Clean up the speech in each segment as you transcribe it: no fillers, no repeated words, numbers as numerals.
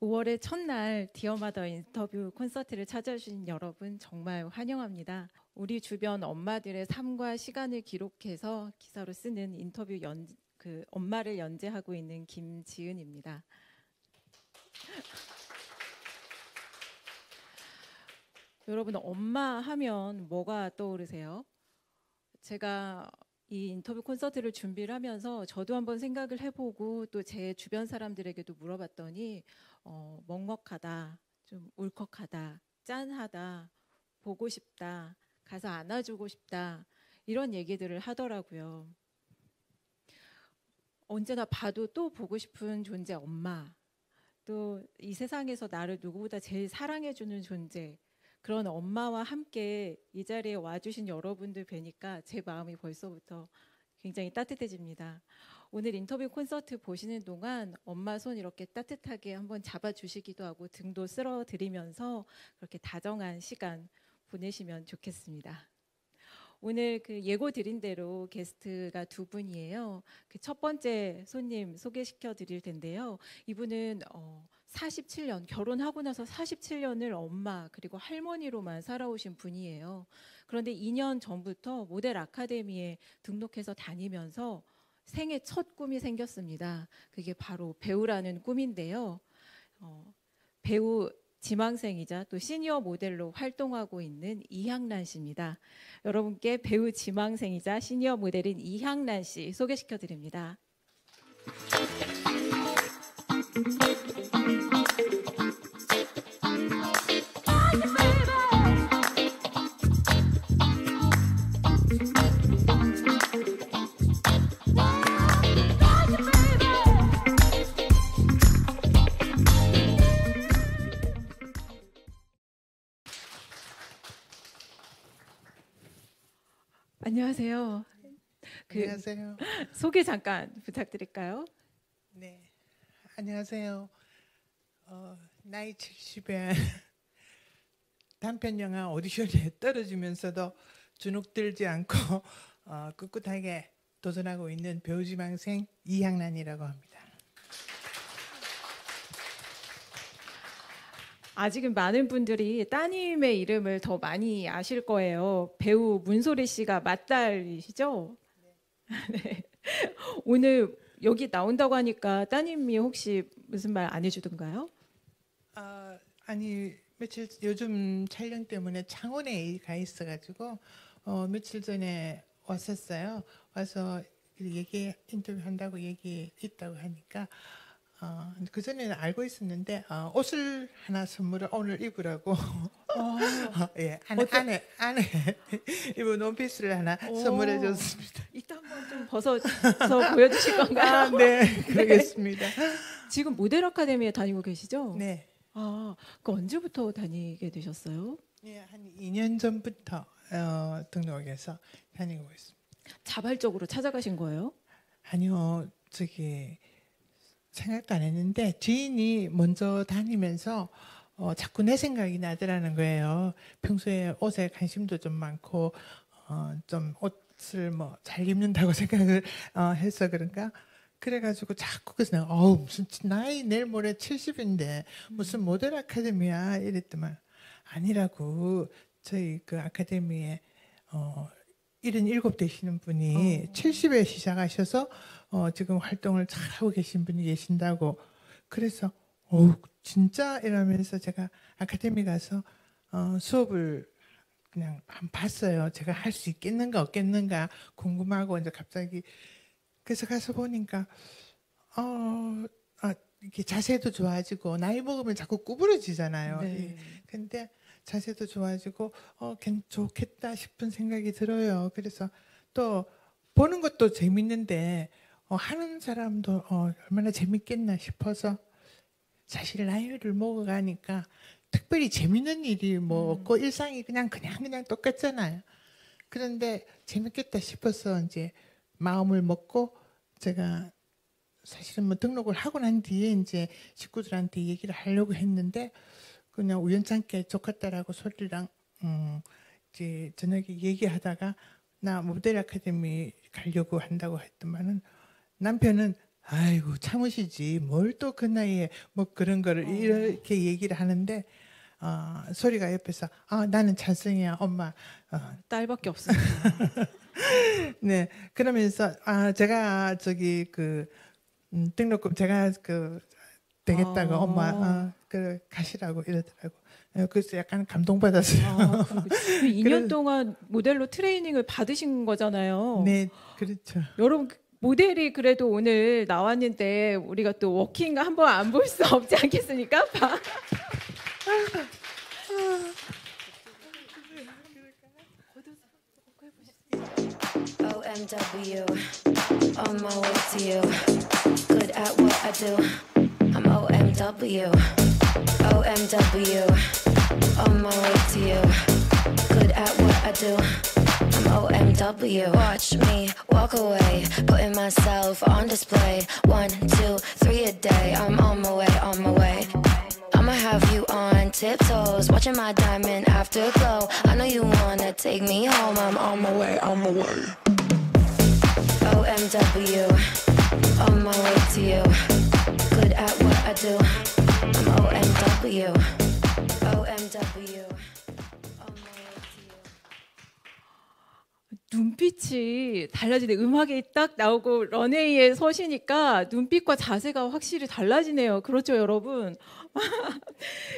5월의 첫날 디어마더 인터뷰 콘서트를 찾아주신 여러분 정말 환영합니다. 우리 주변 엄마들의 삶과 시간을 기록해서 기사로 쓰는 인터뷰 엄마를 연재하고 있는 김지은입니다. 여러분, 엄마 하면 뭐가 떠오르세요? 제가 이 인터뷰 콘서트를 준비를 하면서 저도 한번 생각을 해보고 또 제 주변 사람들에게도 물어봤더니 먹먹하다, 좀 울컥하다, 짠하다, 보고 싶다, 가서 안아주고 싶다, 이런 얘기들을 하더라고요. 언제나 봐도 또 보고 싶은 존재 엄마, 또 이 세상에서 나를 누구보다 제일 사랑해주는 존재, 그런 엄마와 함께 이 자리에 와주신 여러분들 뵈니까 제 마음이 벌써부터 굉장히 따뜻해집니다. 오늘 인터뷰 콘서트 보시는 동안 엄마 손 이렇게 따뜻하게 한번 잡아주시기도 하고 등도 쓸어드리면서 그렇게 다정한 시간 보내시면 좋겠습니다. 오늘 그 예고 드린 대로 게스트가 두 분이에요. 그 첫 번째 손님 소개시켜 드릴 텐데요. 이분은 47년, 결혼하고 나서 47년을 엄마 그리고 할머니로만 살아오신 분이에요. 그런데 2년 전부터 모델 아카데미에 등록해서 다니면서 생애 첫 꿈이 생겼습니다. 그게 바로 배우라는 꿈인데요. 배우 지망생이자 또 시니어 모델로 활동하고 있는 이향란 씨입니다. 여러분께 배우 지망생이자 시니어 모델인 이향란 씨 소개시켜 드립니다. 안녕하세요. 안녕하세요. 소개 잠깐 부탁드릴까요? 네, 안녕하세요. 나이 70에 단편 영화 오디션에 떨어지면서도 주눅들지 않고 꿋꿋하게 도전하고 있는 배우지망생 이향란이라고 합니다. 아직은 많은 분들이 따님의 이름을 더 많이 아실 거예요. 배우 문소리 씨가 맏딸이시죠? 네. 오늘 여기 나온다고 하니까 따님이 혹시 무슨 말 안 해주던가요? 아니 며칠 요즘 촬영 때문에 창원에 가 있어가지고 며칠 전에 왔었어요. 와서 인터뷰한다고 얘기 있다고 하니까 그 전에는 알고 있었는데 옷을 하나 선물을 오늘 입으라고 예, 안에 입은 원피스를 하나 선물해 줬습니다. 이따 한번 좀 벗어서 보여주실 건가요? 네, 그러겠습니다. 지금 모델 아카데미에 다니고 계시죠? 네. 그 언제부터 다니게 되셨어요? 예, 한 2년 전부터 등록해서 다니고 있습니다. 자발적으로 찾아가신 거예요? 아니요, 생각도 안 했는데 지인이 먼저 다니면서 자꾸 내 생각이 나더라는 거예요. 평소에 옷에 관심도 좀 많고 좀 옷을 뭐 잘 입는다고 생각을 해서 그런가. 그래가지고 자꾸 그래서 내가 무슨 나이 내일 모레 70인데 무슨 모델 아카데미야 이랬더만 아니라고. 저희 그 아카데미에 77 되시는 분이 70에 시작하셔서 지금 활동을 잘 하고 계신 분이 계신다고. 그래서 진짜 이러면서 제가 아카데미 가서 수업을 그냥 한번 봤어요. 제가 할 수 있겠는가 없겠는가 궁금하고 이제 갑자기 그래서 가서 보니까 이렇게 자세도 좋아지고 나이 먹으면 자꾸 구부러지잖아요. 네. 근데 자세도 좋아지고 좋겠다 싶은 생각이 들어요. 그래서 또 보는 것도 재밌는데 하는 사람도 얼마나 재밌겠나 싶어서 사실 나이를 먹어가니까 특별히 재밌는 일이 뭐 없고 일상이 그냥 똑같잖아요. 그런데 재밌겠다 싶어서 이제 마음을 먹고 제가 사실은 뭐 등록을 하고 난 뒤에 이제 식구들한테 얘기를 하려고 했는데 그냥 우연찮게 조카딸하고 소리랑 이제 저녁에 얘기하다가 나 모델 아카데미 가려고 한다고 했더만은 남편은 아이고 참으시지 뭘 또 그 나이에 뭐 그런 거를 이렇게 얘기를 하는데 소리가 옆에서 나는 찬성이야 엄마. 딸밖에 없으니까. 네 그러면서 제가 저기 등록금 제가 되겠다고 엄마 그 가시라고 이러더라고. 그래서 약간 감동받았어요. 그리고 그 2년 동안 모델로 트레이닝을 받으신 거잖아요. 네 그렇죠. 여러분 모델이 그래도 오늘 나왔는데 우리가 또 워킹 한번 안 볼 수 없지 않겠습니까? OMW, on my way to you. Good at what I do. I'm OMW. OMW, on my way to you. Good at what I do. I'm OMW. Watch me walk away, putting myself on display. 1, 2, 3 a day. I'm on my way, on my way. I'ma have you on tiptoes, watching my diamond afterglow. I know you wanna take me home. I'm on my way, on my way. OMW, on my way to you. Good at what I do. I'm OMW. OMW, on my way to you. 눈빛이 달라지네. 음악이 딱 나오고 런웨이에 서시니까 눈빛과 자세가 확실히 달라지네요. 그렇죠, 여러분?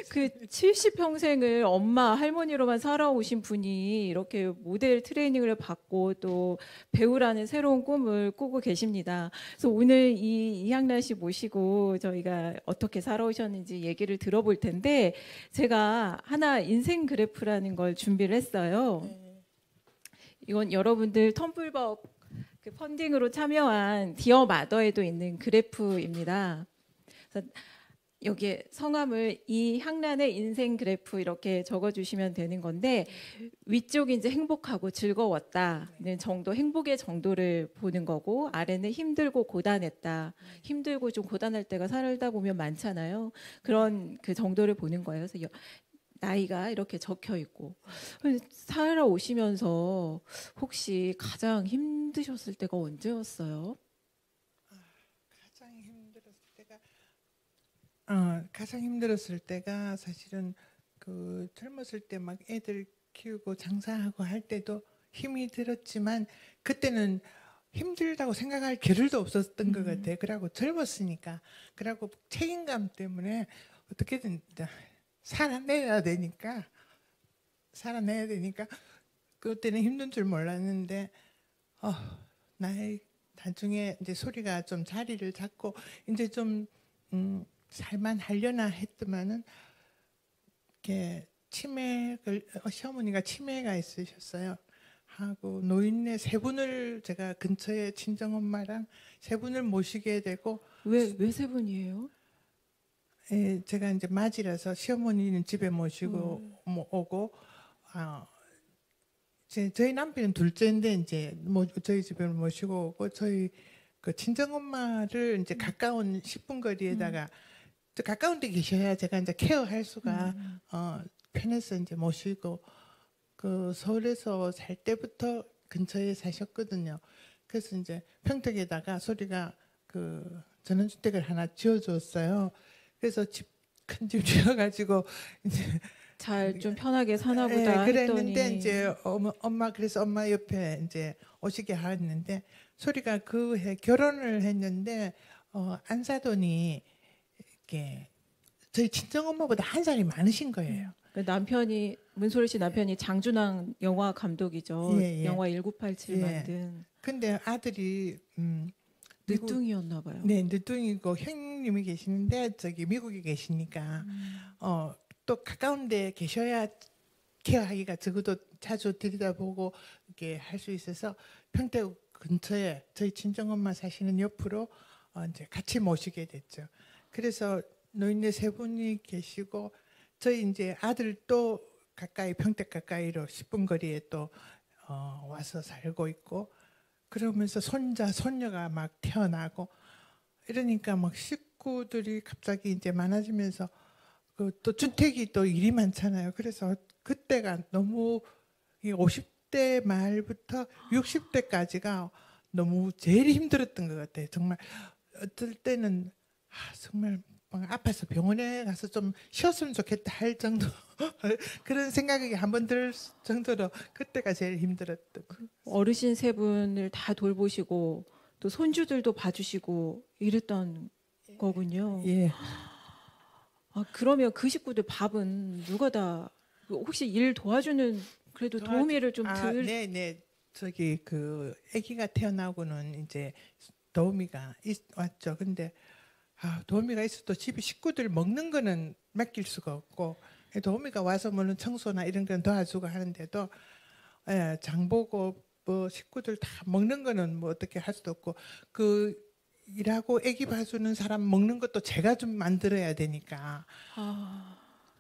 그 70평생을 엄마, 할머니로만 살아오신 분이 이렇게 모델 트레이닝을 받고 또 배우라는 새로운 꿈을 꾸고 계십니다. 그래서 오늘 이향란 씨 모시고 저희가 어떻게 살아오셨는지 얘기를 들어볼 텐데 제가 하나 인생 그래프라는 걸 준비를 했어요. 이건 여러분들 텀블벅 그 펀딩으로 참여한 디어 마더에도 있는 그래프입니다. 그래서 여기에 성함을 이향란의 인생 그래프 이렇게 적어주시면 되는 건데 위쪽이 이제 행복하고 즐거웠다는 정도, 행복의 정도를 보는 거고 아래는 힘들고 고단했다. 힘들고 좀 고단할 때가 살다 보면 많잖아요. 그런 그 정도를 보는 거예요. 그래서 나이가 이렇게 적혀 있고 살아오시면서 혹시 가장 힘드셨을 때가 언제였어요? 가장 힘들었을 때가 사실은 젊었을 때 막 애들 키우고 장사하고 할 때도 힘이 들었지만 그때는 힘들다고 생각할 겨를도 없었던 것 같아요. 그러고 젊었으니까 그러고 책임감 때문에 어떻게든 살아내야 되니까 그때는 힘든 줄 몰랐는데 나중에 이제 소리가 좀 자리를 잡고 이제 좀 살만 하려나 했더만은 이렇게 시어머니가 치매가 있으셨어요. 하고 노인네 세 분을 제가 근처에 친정엄마랑 세 분을 모시게 되고 왜 세 분이에요? 예, 제가 이제 맞이라서 시어머니는 집에 모시고 오고 저희 남편은 둘째인데 이제 저희 집에 모시고 오고 저희 그 친정엄마를 이제 가까운 10분 거리에다가 가까운 데 계셔야 제가 이제 케어할 수가 편해서 이제 모시고 서울에서 살 때부터 근처에 사셨거든요. 그래서 이제 평택에다가 소리가 전원주택을 하나 지어줬어요. 그래서 큰 집 지어가지고 이제 잘 좀 편하게 사나 보다 그랬는데 했더니 이제 그래서 엄마 옆에 이제 오시게 하는데 소리가 그 해 결혼을 했는데 안사돈이 이렇게 저희 친정엄마보다 한 살이 많으신 거예요. 그 남편이 문소리 씨 남편이 장준왕 영화 감독이죠. 예. 영화 1987 예. 만든. 근데 아들이 늦둥이였나 봐요. 네, 늦둥이고 형님이 계시는데 저기 미국에 계시니까 또 가까운 데 계셔야 케어하기가 적어도 자주 들여다보고 이렇게 할 수 있어서 평택 근처에 저희 친정엄마 사시는 옆으로 이제 같이 모시게 됐죠. 그래서 노인네 세 분이 계시고 저희 이제 아들도 가까이 평택 가까이로 10분 거리에 또 와서 살고 있고 그러면서 손자 손녀가 막 태어나고 이러니까 막 식구들이 갑자기 이제 많아지면서 또 주택이 또 일이 많잖아요. 그래서 그때가 너무 50대 말부터 60대까지가 너무 제일 힘들었던 것 같아요. 정말 어떨 때는 정말 막 아파서 병원에 가서 좀 쉬었으면 좋겠다 할 정도 그런 생각이 한 번 들 정도로 그때가 제일 힘들었던. 어르신 세 분을 다 돌보시고 또 손주들도 봐주시고 이랬던 거군요. 예. 그러면 그 식구들 밥은 누가 다 혹시 일 도와주는 그래도 도우미를 좀 네네. 저기 그 아기가 태어나고는 이제 도우미가 왔죠. 근데 도우미가 있어도 집에 식구들 먹는 거는 맡길 수가 없고 도우미가 와서 물론 청소나 이런 건 도와주고 하는데도 장 보고 뭐 식구들 다 먹는 거는 뭐 어떻게 할 수도 없고 그 일하고 아기 봐주는 사람 먹는 것도 제가 좀 만들어야 되니까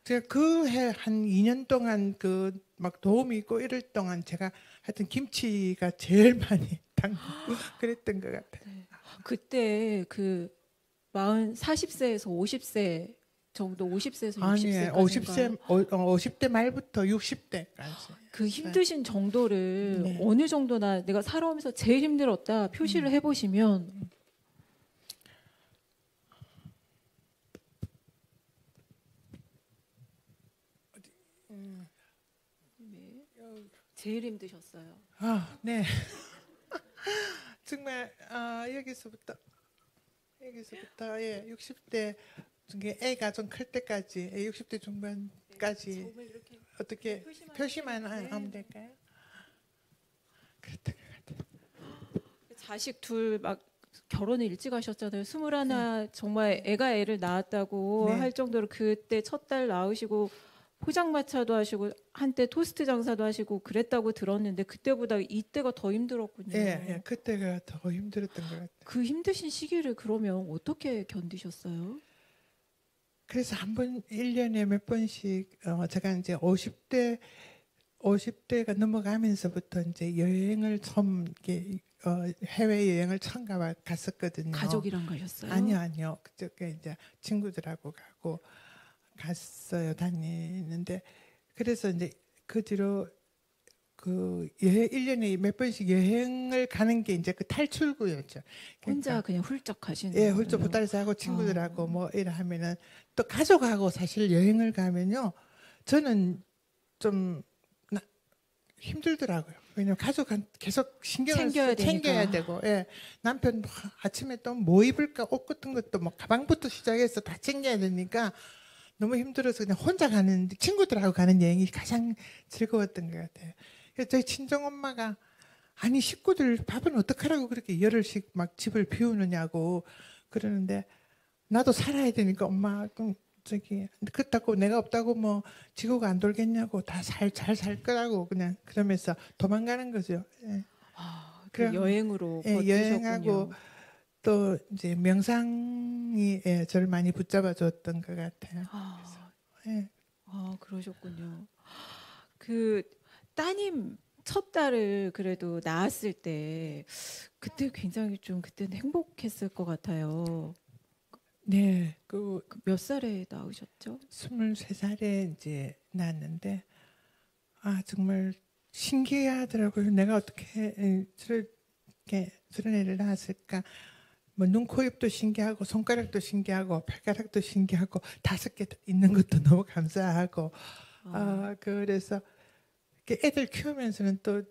제가 그 해 한 2년 동안 그 막 도움이 있고 이럴 동안 제가 하여튼 김치가 제일 많이 담그고 그랬던 것 같아요. 네. 그때 그 40세에서 50세 정도 50세에서 60세까지 50대 말부터 60대까지 그 힘드신 정도를 네. 어느 정도나 내가 살아오면서 제일 힘들었다 표시를 해보시면 제일 힘드셨어요. 네. 정말 여기서부터 60대 중에 애가 좀 클 때까지 60대 중반까지 어떻게 표시만 하면 될까요? 그랬던 것 같아요. 자식 둘 막 결혼을 일찍 하셨잖아요. 21 정말 애가 애를 낳았다고 할 정도로 그때 첫 딸 낳으시고 포장마차도 하시고 한때 토스트 장사도 하시고 그랬다고 들었는데 그때보다 이때가 더 힘들었군요. 예, 그때가 더 힘들었던 것 같아요. 그 힘드신 시기를 그러면 어떻게 견디셨어요? 그래서 한 번 1년에 몇 번씩 제가 이제 50대가 넘어가면서부터 이제 여행을 처음 이렇게 해외 여행을 처음 갔었거든요. 가족이랑 가셨어요? 아니요. 그저께 이제 친구들하고 가고 갔어요. 다니는데 그래서 이제 그 뒤로 그 1년에 몇 번씩 여행을 가는 게 이제 그 탈출구였죠. 혼자 그냥 훌쩍 가시는 예, 거예요? 훌쩍 보따리싸고 친구들하고 뭐 이래 하면은 또 가족하고 사실 여행을 가면요. 저는 좀 힘들더라고요. 왜냐면 가족한테 계속 신경을 챙겨야 되고, 예, 남편 아침에 또 뭐 입을까 옷 같은 것도 뭐 가방부터 시작해서 다 챙겨야 되니까 너무 힘들어서 그냥 혼자 가는 친구들하고 가는 여행이 가장 즐거웠던 것 같아요. 그래서 저희 친정 엄마가 아니 식구들 밥은 어떡하라고 그렇게 열흘씩 막 집을 비우느냐고 그러는데 나도 살아야 되니까 엄마 저기 그렇다고 내가 없다고 뭐 지구가 안 돌겠냐고 다 잘 살 거라고 그냥 그러면서 도망가는 거죠. 예. 그 여행으로 버티셨군요. 여행하고 또 이제 명상이 저를 많이 붙잡아 줬던 것 같아요. 예. 그러셨군요. 그 따님 첫 딸을 그래도 낳았을 때 그때 굉장히 좀 그때는 행복했을 것 같아요. 네, 몇 살에 낳으셨죠? 23살에 이제 낳았는데 정말 신기하더라고요. 내가 어떻게 저런 애를 낳았을까? 뭐 눈, 코, 입도 신기하고 손가락도 신기하고 발가락도 신기하고 5개 있는 것도 너무 감사하고 그래서 애들 키우면서는 또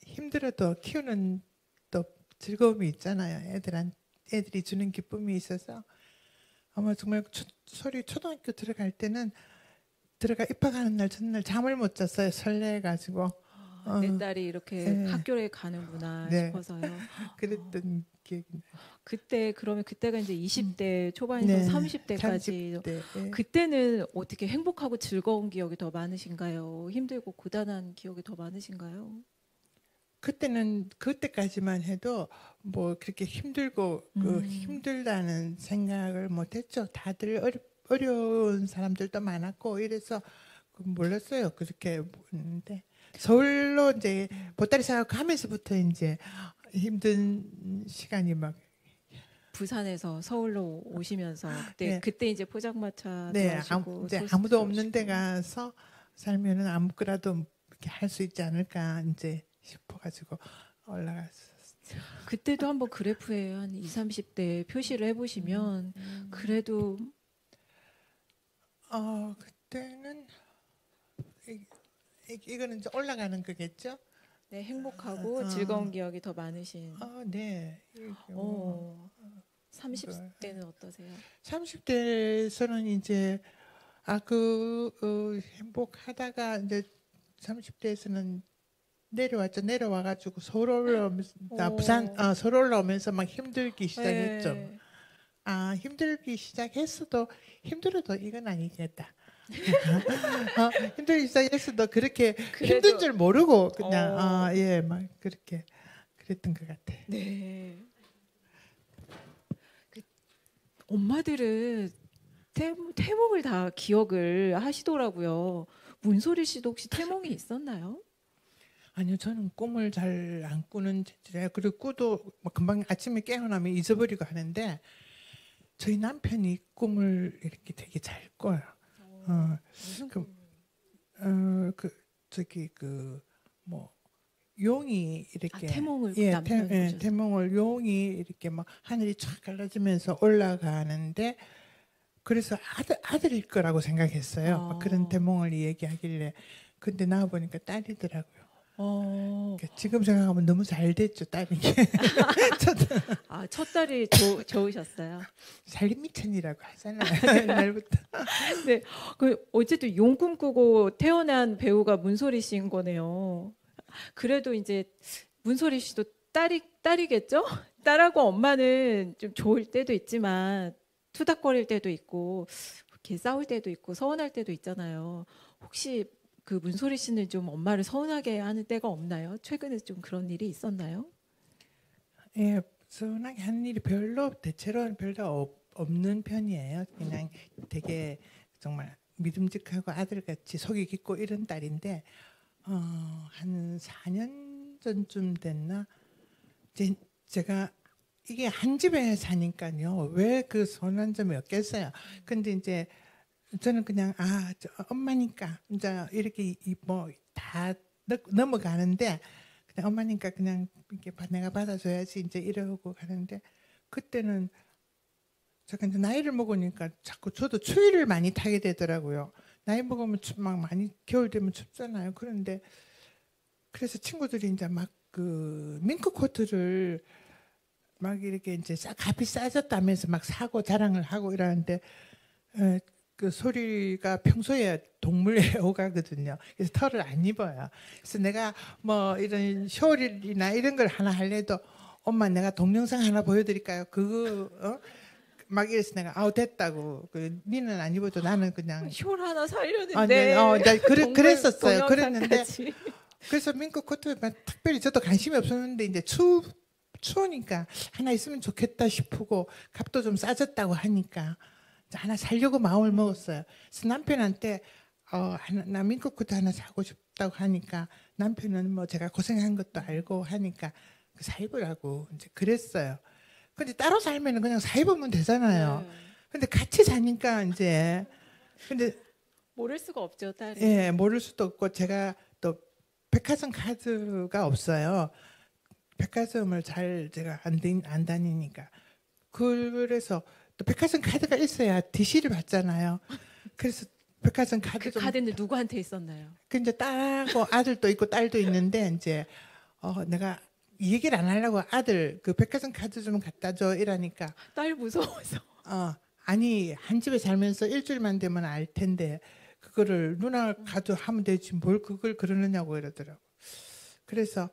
힘들어도 키우는 또 즐거움이 있잖아요. 애들이 주는 기쁨이 있어서 아마 정말 초등학교 들어갈 때는 입학하는 날 전날 잠을 못 잤어요. 설레가지고 내 딸이 이렇게 학교에 가는구나 싶어서요. 그랬던 기억이 나요. 그러면 그때가 이제 20대 초반에서 30대까지 30대, 그때는 어떻게 행복하고 즐거운 기억이 더 많으신가요? 힘들고 고단한 기억이 더 많으신가요? 그때까지만 해도 뭐 그렇게 힘들고 힘들다는 생각을 못했죠. 다들 어려운 사람들도 많았고 이래서 몰랐어요. 그렇게 보는데 서울로 이제 보따리싸고 가면서부터 이제 힘든 시간이 막 부산에서 서울로 오시면서 그때 이제 포장마차 네, 하시고 이제 아무도 없는 데 가서 살면은 아무거라도 이렇게 할 수 있지 않을까 이제 싶어가지고 올라갔었어요. 그때도 한번 그래프에 한 20, 30대 표시를 해보시면 그래도 그때는 이거는 이제 올라가는 거겠죠? 네, 행복하고 즐거운 기억이 더 많으신. 네. 30대는 어떠세요? 30대에서는 이제 행복하다가 이제 30대에서는 내려왔죠. 내려와가지고 서울 올라오면서 서울 올라오면서 막 힘들기 시작했죠. 네. 힘들기 시작했어도 힘들어도 이건 아니겠다. 힘들기 시작했어도 그렇게 힘든 줄 모르고 그냥 막 그렇게 그랬던 것 같아. 네. 엄마들은 태몽을 다 기억을 하시더라고요. 문소리 씨도 혹시 태몽이 있었나요? 아니요, 저는 꿈을 잘 안 꾸는 체질이에요. 그리고 꾸도 뭐 금방 아침에 깨어나면 잊어버리고 하는데 저희 남편이 꿈을 이렇게 되게 잘 꿔요. 무슨 용이 이렇게 태몽을 남편이 태몽을 용이 이렇게 막 하늘이 쫙 갈라지면서 올라가는데 그래서 아들일 거라고 생각했어요. 그런 태몽을 얘기하길래 근데 나와 보니까 딸이더라고요. 지금 생각하면 너무 잘 됐죠, 딸이. 첫 딸이 좋으셨어요. 살림미천이라고 하잖아요. 옛날부터. 네, 어쨌든 용 꿈꾸고 태어난 배우가 문소리 씨인 거네요. 그래도 이제 문소리 씨도 딸이겠죠? 딸하고 엄마는 좀 좋을 때도 있지만 투닥거릴 때도 있고 이렇게 싸울 때도 있고 서운할 때도 있잖아요. 혹시 그 문소리 씨는 좀 엄마를 서운하게 하는 때가 없나요? 최근에 좀 그런 일이 있었나요? 예, 서운하게 하는 일이 대체로는 별로 없는 편이에요. 그냥 되게 정말 믿음직하고 아들같이 속이 깊고 이런 딸인데 한 4년 전쯤 됐나? 제가 이게 한 집에 사니까요. 왜 그 서운한 점이 없겠어요. 근데 이제 저는 그냥 엄마니까 이제 이렇게 뭐 다 넘어가는데 그냥 엄마니까 그냥 이렇게 내가 받아줘야지 이제 이러고 가는데 그때는 제가 이제 나이를 먹으니까 자꾸 저도 추위를 많이 타게 되더라고요. 나이 먹으면 막 많이 겨울 되면 춥잖아요. 그래서 친구들이 이제 막 그 밍크 코트를 막 이렇게 이제 값이 싸졌다면서 막 사고 자랑을 하고 이러는데 그 소리가 평소에 동물 애호가거든요. 그래서 털을 안 입어요. 그래서 내가 뭐 이런 쇼리나 이런 걸 하나 할래도 엄마 내가 동영상 하나 보여드릴까요? 막 이래서 내가 됐다고. 니는 안 입어도 나는 그냥 쇼를 하나 살려는데. 그랬었어요. 그랬는데 그래서 밍크 코트에 특별히 저도 관심이 없었는데 이제 추우니까 하나 있으면 좋겠다 싶고 값도 좀 싸졌다고 하니까 하나 사려고 마음을 먹었어요. 그래서 남편한테 나 밍크 코트 하나 사고 싶다고 하니까 남편은 뭐 제가 고생한 것도 알고 하니까 사 입으라고 이제 그랬어요. 근데 따로 살면 그냥 사 입으면 되잖아요. 근데 같이 사니까 이제 근데 모를 수가 없죠, 딸이. 예, 모를 수도 없고 제가 또 백화점 카드가 없어요. 백화점을 제가 안 다니니까 그래서 또 백화점 카드가 있어야 DC를 받잖아요. 그래서 백화점 카드 그 카드는 누구한테 있었나요? 그 이제 딸하고 아들도 있고 딸도 있는데 이제 내가 얘기를 안 하려고 아들 그 백화점 카드 좀 갖다 줘 이러니까 딸 무서워서. 아니 한 집에 살면서 일주일만 되면 알 텐데 그거를 누나 카드 하면 되지 뭘 그걸 그러느냐고 이러더라고. 그래서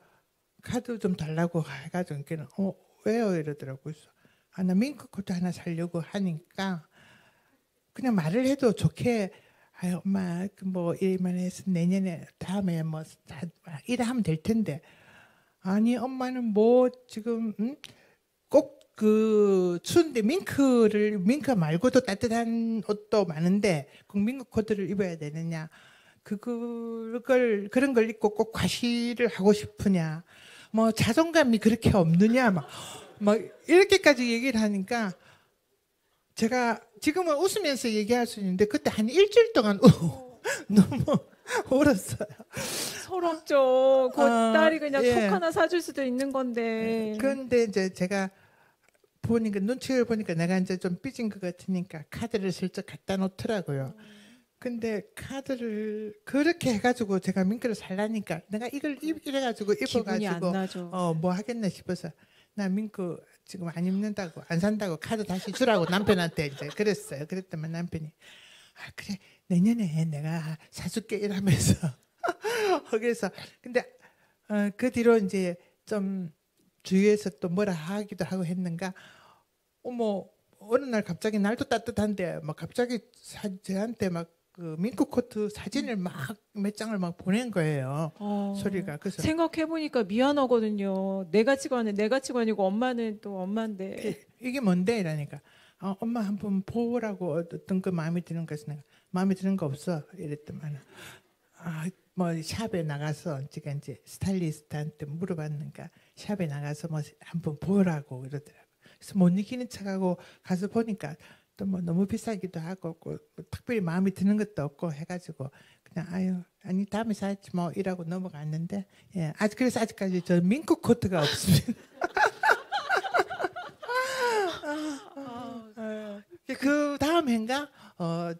카드 좀 달라고 해가지고 왜요 이러더라고. 그래서 나 밍크 코트 하나 사려고 하니까 그냥 말을 해도 좋게 엄마 뭐 이만 해서 내년에 다음에 뭐 이래 하면 될 텐데 아니 엄마는 뭐 지금 꼭 그 추운데 밍크 말고도 따뜻한 옷도 많은데 꼭 밍크 코트를 입어야 되느냐 그런 걸 입고 꼭 과시를 하고 싶으냐 뭐 자존감이 그렇게 없느냐 막 이렇게까지 얘기를 하니까 제가 지금은 웃으면서 얘기할 수 있는데 그때 한 일주일 동안 너무 울었어요. 서럽죠. 그 딸이 그냥 예. 톡 하나 사줄 수도 있는 건데. 그런데 이제 제가 보니까 눈치를 보니까 내가 이제 좀 삐진 것 같으니까 카드를 슬쩍 갖다 놓더라고요. 근데 카드를 그렇게 해가지고 제가 민크를 살라니까 내가 이걸 이래가지고 기분이 안 입어가지고 나죠. 뭐 하겠나 싶어서 나 민크 지금 안 입는다고 안 산다고 카드 다시 주라고 남편한테 이제 그랬어요. 그랬더니 남편이 아 그래 내년에 내가 사줄게 이러면서 그래서 근데 그 뒤로 이제 좀 주위에서 또 뭐라 하기도 하고 했는가 어머 어느 날 갑자기 날도 따뜻한데 막 갑자기 저한테 막 그 민크 코트 사진을 막 몇 장을 막 보낸 거예요. 소리가 그래서 생각해 보니까 미안하거든요. 내가 치고 아니고 엄마는 또 엄마인데. 이게 뭔데 이러니까 엄마 한번 보라고 어떤 거 마음에 드는 것이 내가 마음에 드는 거 없어 이랬더만 뭐 샵에 나가서 제가 이제 스타일리스트한테 물어봤는가 샵에 나가서 뭐 한번 보라고 그러더라고. 그래서 못 이기는 척하고 가서 보니까 또 뭐 너무 비싸기도 하고 뭐 특별히 마음에 드는 것도 없고 해가지고 그냥 아유 아니 다음에 사야지 뭐 이라고 넘어갔는데 예 아직 그래서 아직까지 저 민크 코트가 없습니다. 그 다음 해인가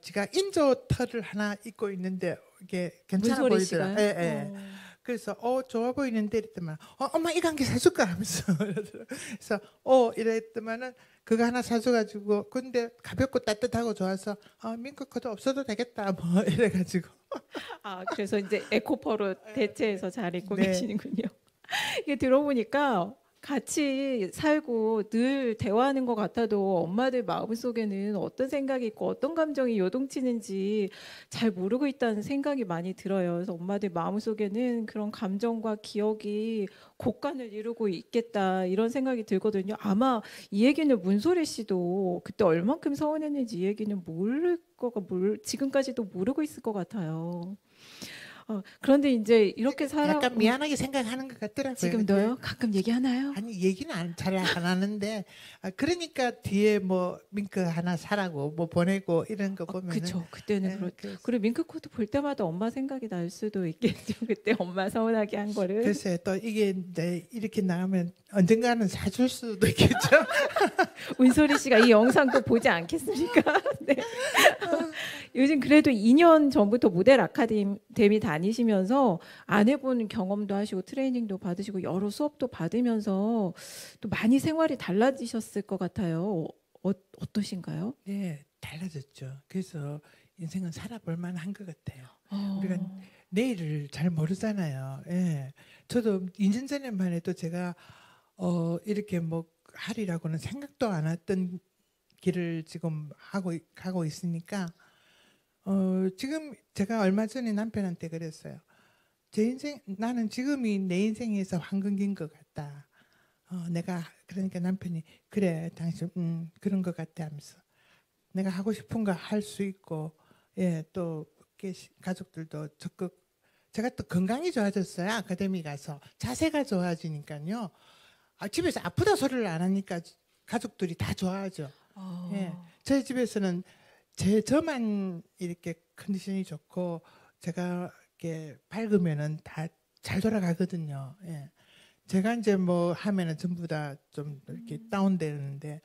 제가 인조 털을 하나 입고 있는데 이게 괜찮아 문소리 보이더라. 씨가요? 예, 예. 그래서 좋아 보이는데 이랬더만 엄마 이거 한 개 사줄까 하면서 그래서 이랬더만은 그거 하나 사줘가지고 근데 가볍고 따뜻하고 좋아서 민크 코트 없어도 되겠다 뭐 이래가지고 그래서 이제 에코퍼로 대체해서 잘 입고 네. 계시는군요. 이게 들어보니까 같이 살고 늘 대화하는 것 같아도 엄마들 마음속에는 어떤 생각이 있고 어떤 감정이 요동치는지 잘 모르고 있다는 생각이 많이 들어요. 그래서 엄마들 마음속에는 그런 감정과 기억이 곡간을 이루고 있겠다 이런 생각이 들거든요. 아마 이 얘기는 문소리 씨도 그때 얼만큼 서운했는지 이 얘기는 지금까지도 모르고 있을 것 같아요. 그런데 이제 이렇게 약간 미안하게 생각하는 것 같더라고요. 지금도요? 가끔 얘기하나요? 아니 얘기는 잘 안 하는데 그러니까 뒤에 뭐 민크 하나 사라고 뭐 보내고 이런 거 보면 그렇죠. 그때는 네, 그렇죠. 그리고 민크 코트 볼 때마다 엄마 생각이 날 수도 있겠죠. 그때 엄마 서운하게 한 거를. 글쎄 또 이게 이제 이렇게 나가면 언젠가는 사줄 수도 있겠죠. 운소리 씨가 이 영상도 보지 않겠습니까? 네. 요즘 그래도 2년 전부터 모델 아카데미 다니시면서 안 해본 경험도 하시고 트레이닝도 받으시고 여러 수업도 받으면서 또 많이 생활이 달라지셨을 것 같아요. 어떠신가요? 네, 달라졌죠. 그래서 인생은 살아볼 만한 것 같아요. 우리가 내일을 잘 모르잖아요. 예. 저도 2년 전에만 해도 제가 이렇게 뭐 하리라고는 생각도 안 했던 길을 지금 가고 있으니까 지금 제가 얼마 전에 남편한테 그랬어요. 나는 지금이 내 인생에서 황금기인 것 같다. 내가 그러니까 남편이 그래 당신 그런 것 같아 하면서 내가 하고 싶은 거 할 수 있고 또 가족들도 적극 제가 또 건강이 좋아졌어요. 아카데미 가서 자세가 좋아지니까요. 집에서 아프다 소리를 안 하니까 가족들이 다 좋아하죠. 저희 집에서는 저만 이렇게 컨디션이 좋고 제가 이렇게 밝으면은 다 잘 돌아가거든요. 제가 이제 뭐 하면은 전부 다 좀 이렇게 다운되는데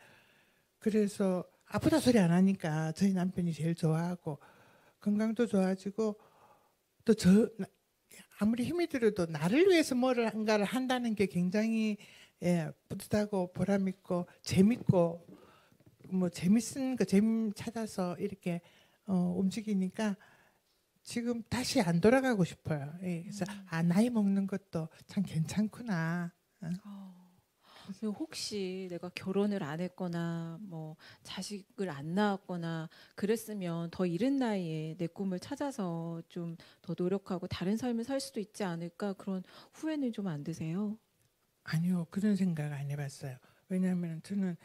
그래서 아프다 소리 안 하니까 저희 남편이 제일 좋아하고 건강도 좋아지고 또 아무리 힘이 들어도 나를 위해서 뭔가를 한다는 게 굉장히 뿌듯하고 보람 있고 재밌고 뭐 재밌는 거 재미 찾아서 이렇게 움직이니까 지금 다시 안 돌아가고 싶어요. 그래서 나이 먹는 것도 참 괜찮구나. 혹시 내가 결혼을 안 했거나 뭐 자식을 안 낳았거나 그랬으면 더 이른 나이에 내 꿈을 찾아서 좀 더 노력하고 다른 삶을 살 수도 있지 않을까 그런 후회는 좀 안 드세요? 아니요, 그런 생각 안 해봤어요. 왜냐하면 저는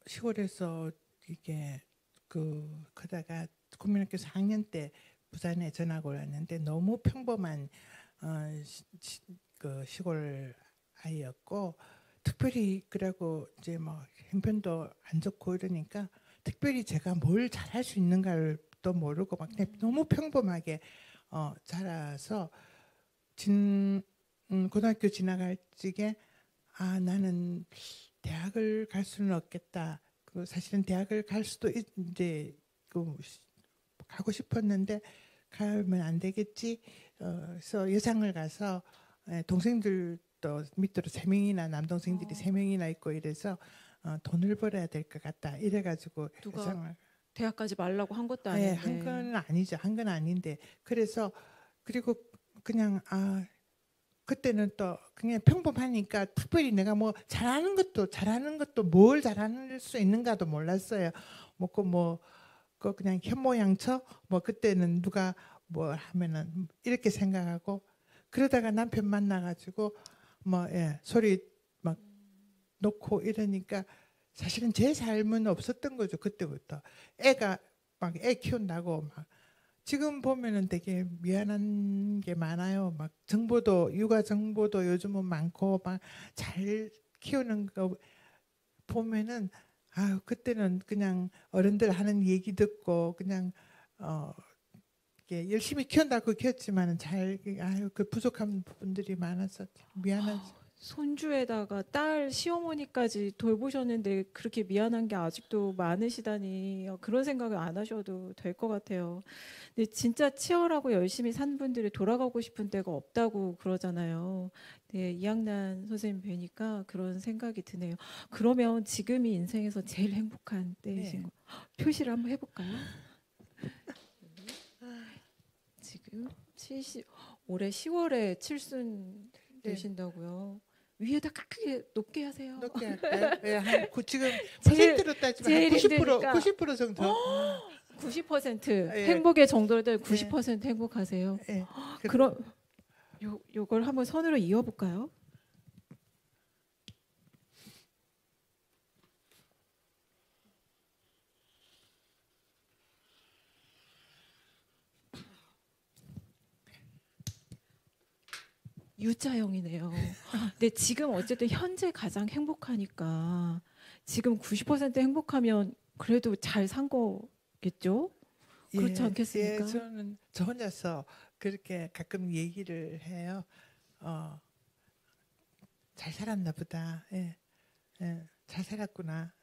시골에서 이게 그러다가 국민학교 4학년 때 부산에 전학 올랐는데 너무 평범한 그 시골 아이였고 특별히 그러고 이제 뭐 형편도 안 좋고 이러니까 특별히 제가 뭘 잘할 수 있는가를 또 모르고 막 그냥 너무 평범하게 자라서 고등학교 지나갈 적에 나는 대학을 갈 수는 없겠다. 그 사실은 대학을 갈 수도 이제 가고 싶었는데 가면 안 되겠지. 그래서 예상을 가서 동생들도 밑으로 3명이나 남동생들이 3명이나 있고 이래서 돈을 벌어야 될 것 같다. 이래가지고 누가 예상을 대학까지 말라고 한 것도 네, 아닌데. 한 건 아니죠. 한 건 아닌데 그래서 그리고 그냥 그때는 또 그냥 평범하니까 특별히 내가 뭐 잘하는 것도 뭘 잘할 수 있는가도 몰랐어요. 그 그냥 현모양처 뭐 그때는 누가 뭐 하면은 이렇게 생각하고 그러다가 남편 만나가지고 소리 막 놓고 이러니까 사실은 제 삶은 없었던 거죠. 그때부터 애가 막 애 키운다고 막 지금 보면은 되게 미안한 게 많아요. 막 육아 정보도 요즘은 많고 막 잘 키우는 거 보면은 그때는 그냥 어른들 하는 얘기 듣고 그냥 이렇게 열심히 키운다고 키웠지만은 그 부족한 부분들이 많아서 미안하죠. 손주에다가 딸 시어머니까지 돌보셨는데 그렇게 미안한 게 아직도 많으시다니 그런 생각을 안 하셔도 될 것 같아요. 근데 진짜 치열하고 열심히 산 분들이 돌아가고 싶은 때가 없다고 그러잖아요. 네, 이양난 선생님 뵈니까 그런 생각이 드네요. 그러면 지금이 인생에서 제일 행복한 때이신 거 표시를 한번 해볼까요? 지금 올해 10월에 칠순 되신다고요. 위에다 크게 높게 하세요. 높게 할까요? 지금 제일- 퍼센트로 따지면 제일 90% 정도. 90% 예. 행복의 정도를 90% 행복하세요. 예. 그럼 요걸 한번 선으로 이어볼까요? U자형이네요. 근데 지금 어쨌든 현재 가장 행복하니까 지금 90% 행복하면 그래도 잘 산 거겠죠? 그렇지 않겠습니까? 예, 저는 저 혼자서 그렇게 가끔 얘기를 해요. 잘 살았나 보다. 잘 살았구나.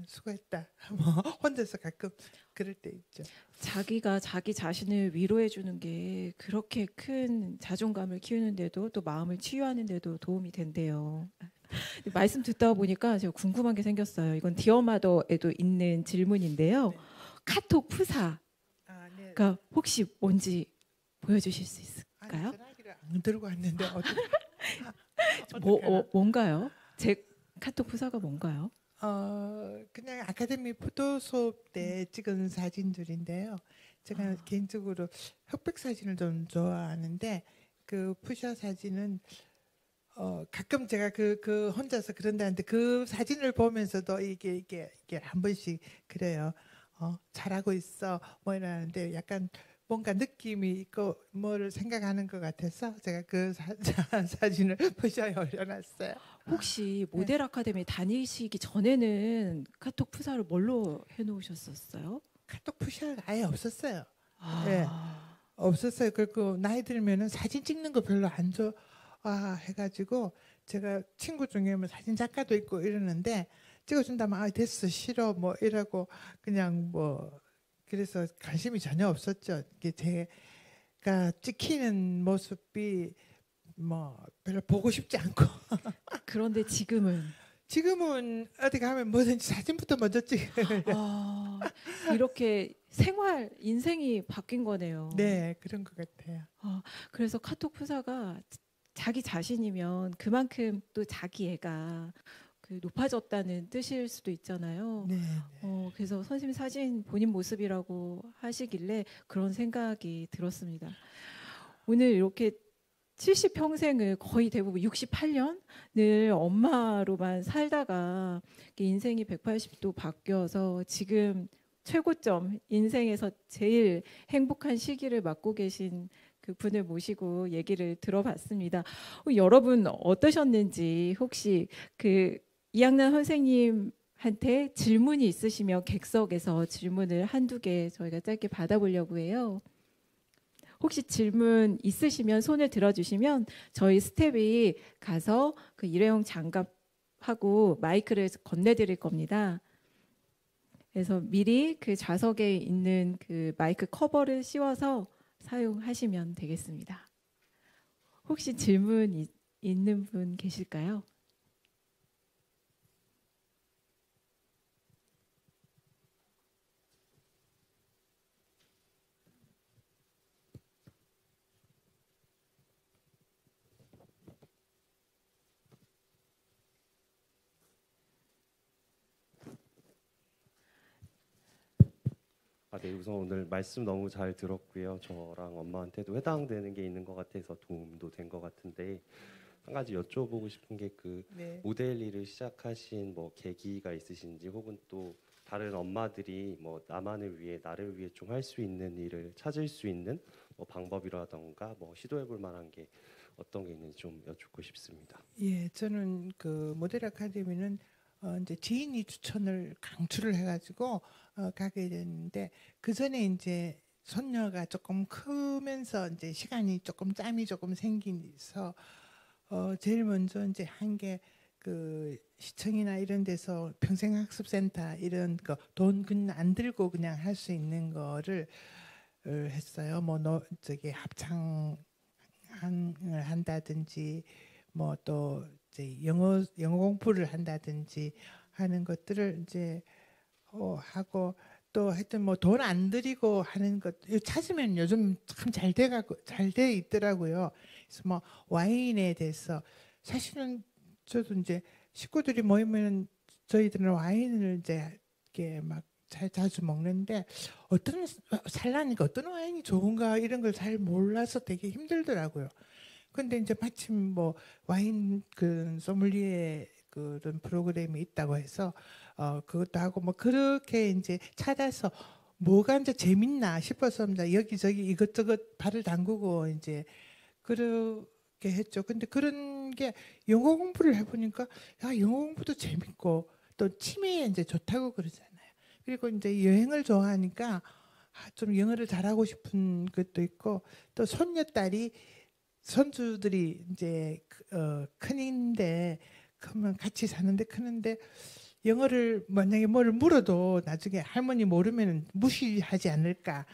수고했다. 뭐 혼자서 가끔 그럴 때 있죠. 자기가 자기 자신을 위로해 주는 게 그렇게 큰 자존감을 키우는데도 또 마음을 치유하는데도 도움이 된대요. 말씀 듣다 보니까 제가 궁금한 게 생겼어요. 이건 디어마더에도 있는 질문인데요. 카톡 프사가 네. 혹시 뭔지 보여주실 수 있을까요? 전화기를 안 들고 왔는데 뭔가요? 제 카톡 프사가 뭔가요? 그냥 아카데미 포토 수업 때 찍은 사진들인데요. 제가 개인적으로 흑백 사진을 좀 좋아하는데 그 푸셔 사진은 가끔 제가 그 혼자서 그런다는데 그 사진을 보면서도 이게 한 번씩 그래요. 잘하고 있어 뭐 이러는데 약간 뭔가 느낌이 있고 뭐를 생각하는 것 같아서 제가 그 사진을 푸셔에 올려놨어요. 혹시 모델 아카데미 다니시기 전에는 카톡 프사를 뭘로 해놓으셨었어요? 카톡 푸셔가 아예 없었어요. 아, 네. 없었어요. 그리고 나이 들면은 사진 찍는 거 별로 안 좋아해가지고 제가 친구 중에 뭐 사진 작가도 있고 이러는데 찍어준다면 됐어 싫어 뭐 이러고 그냥 뭐 그래서 관심이 전혀 없었죠. 이게 제가 찍히는 모습이 뭐 별로 보고 싶지 않고. 그런데 지금은 어디 가면 뭐든지 사진부터 먼저 찍어요. 이렇게 생활 인생이 바뀐 거네요. 네, 그런 것 같아요. 그래서 카톡 프사가 자기 자신이면 그만큼 또 자기 애가 높아졌다는 뜻일 수도 있잖아요. 네. 그래서 선생님 사진 본인 모습이라고 하시길래 그런 생각이 들었습니다. 오늘 이렇게 70평생을 거의 대부분 68년을 엄마로만 살다가 인생이 180도 바뀌어서 지금 최고점 인생에서 제일 행복한 시기를 맞고 계신 그 분을 모시고 얘기를 들어봤습니다. 여러분 어떠셨는지 혹시 이양난 선생님한테 질문이 있으시면 객석에서 질문을 한두 개 저희가 짧게 받아보려고 해요. 혹시 질문 있으시면 손을 들어주시면 저희 스텝이 가서 그 일회용 장갑하고 마이크를 건네드릴 겁니다. 그래서 미리 그 좌석에 있는 그 마이크 커버를 씌워서 사용하시면 되겠습니다. 혹시 질문 있는 분 계실까요? 네, 우선 오늘 말씀 너무 잘 들었고요. 저랑 엄마한테도 해당되는 게 있는 것 같아서 도움도 된 것 같은데 한 가지 여쭤보고 싶은 게 그 네. 모델 일을 시작하신 뭐 계기가 있으신지 혹은 또 다른 엄마들이 뭐 나만을 위해 나를 위해 좀 할 수 있는 일을 찾을 수 있는 뭐 방법이라던가 뭐 시도해볼 만한 게 어떤 게 있는지 좀 여쭙고 싶습니다. 예, 저는 그 모델 아카데미는 이제 지인이 추천을 강추를 해가지고 가게 됐는데 그 전에 이제 손녀가 조금 크면서 이제 시간이 조금 짬이 조금 생기서 제일 먼저 이제 한 게 그 시청이나 이런 데서 평생학습센터 이런 거 돈 그냥 안 들고 그냥 할 수 있는 거를 했어요. 뭐 저기 합창을 한다든지 뭐 또 이제 영어 공부를 한다든지 하는 것들을 이제 하고 또 하여튼 뭐 돈 안 들이고 하는 것 이거 찾으면 요즘 참 잘 돼가고 잘 돼 있더라고요. 그래서 뭐 와인에 대해서 사실은 저도 이제 식구들이 모이면 저희들은 와인을 이제 이렇게 막 자주 먹는데 어떤 살라니까 어떤 와인이 좋은가 이런 걸 잘 몰라서 되게 힘들더라고요. 근데 이제 마침 뭐 와인 그 소믈리에 그런 프로그램이 있다고 해서 그것도 하고 뭐 그렇게 이제 찾아서 뭐가 이제 재밌나 싶어서 이제 여기저기 이것저것 발을 담그고 이제 그렇게 했죠. 근데 그런 게 영어 공부를 해보니까 야 영어 공부도 재밌고 또 치매에 이제 좋다고 그러잖아요. 그리고 이제 여행을 좋아하니까 좀 영어를 잘하고 싶은 것도 있고 또 손녀딸이 손주들이 이제 큰인데 그러면 같이 사는데 크는데 영어를 만약에 뭘 물어도 나중에 할머니 모르면 무시하지 않을까.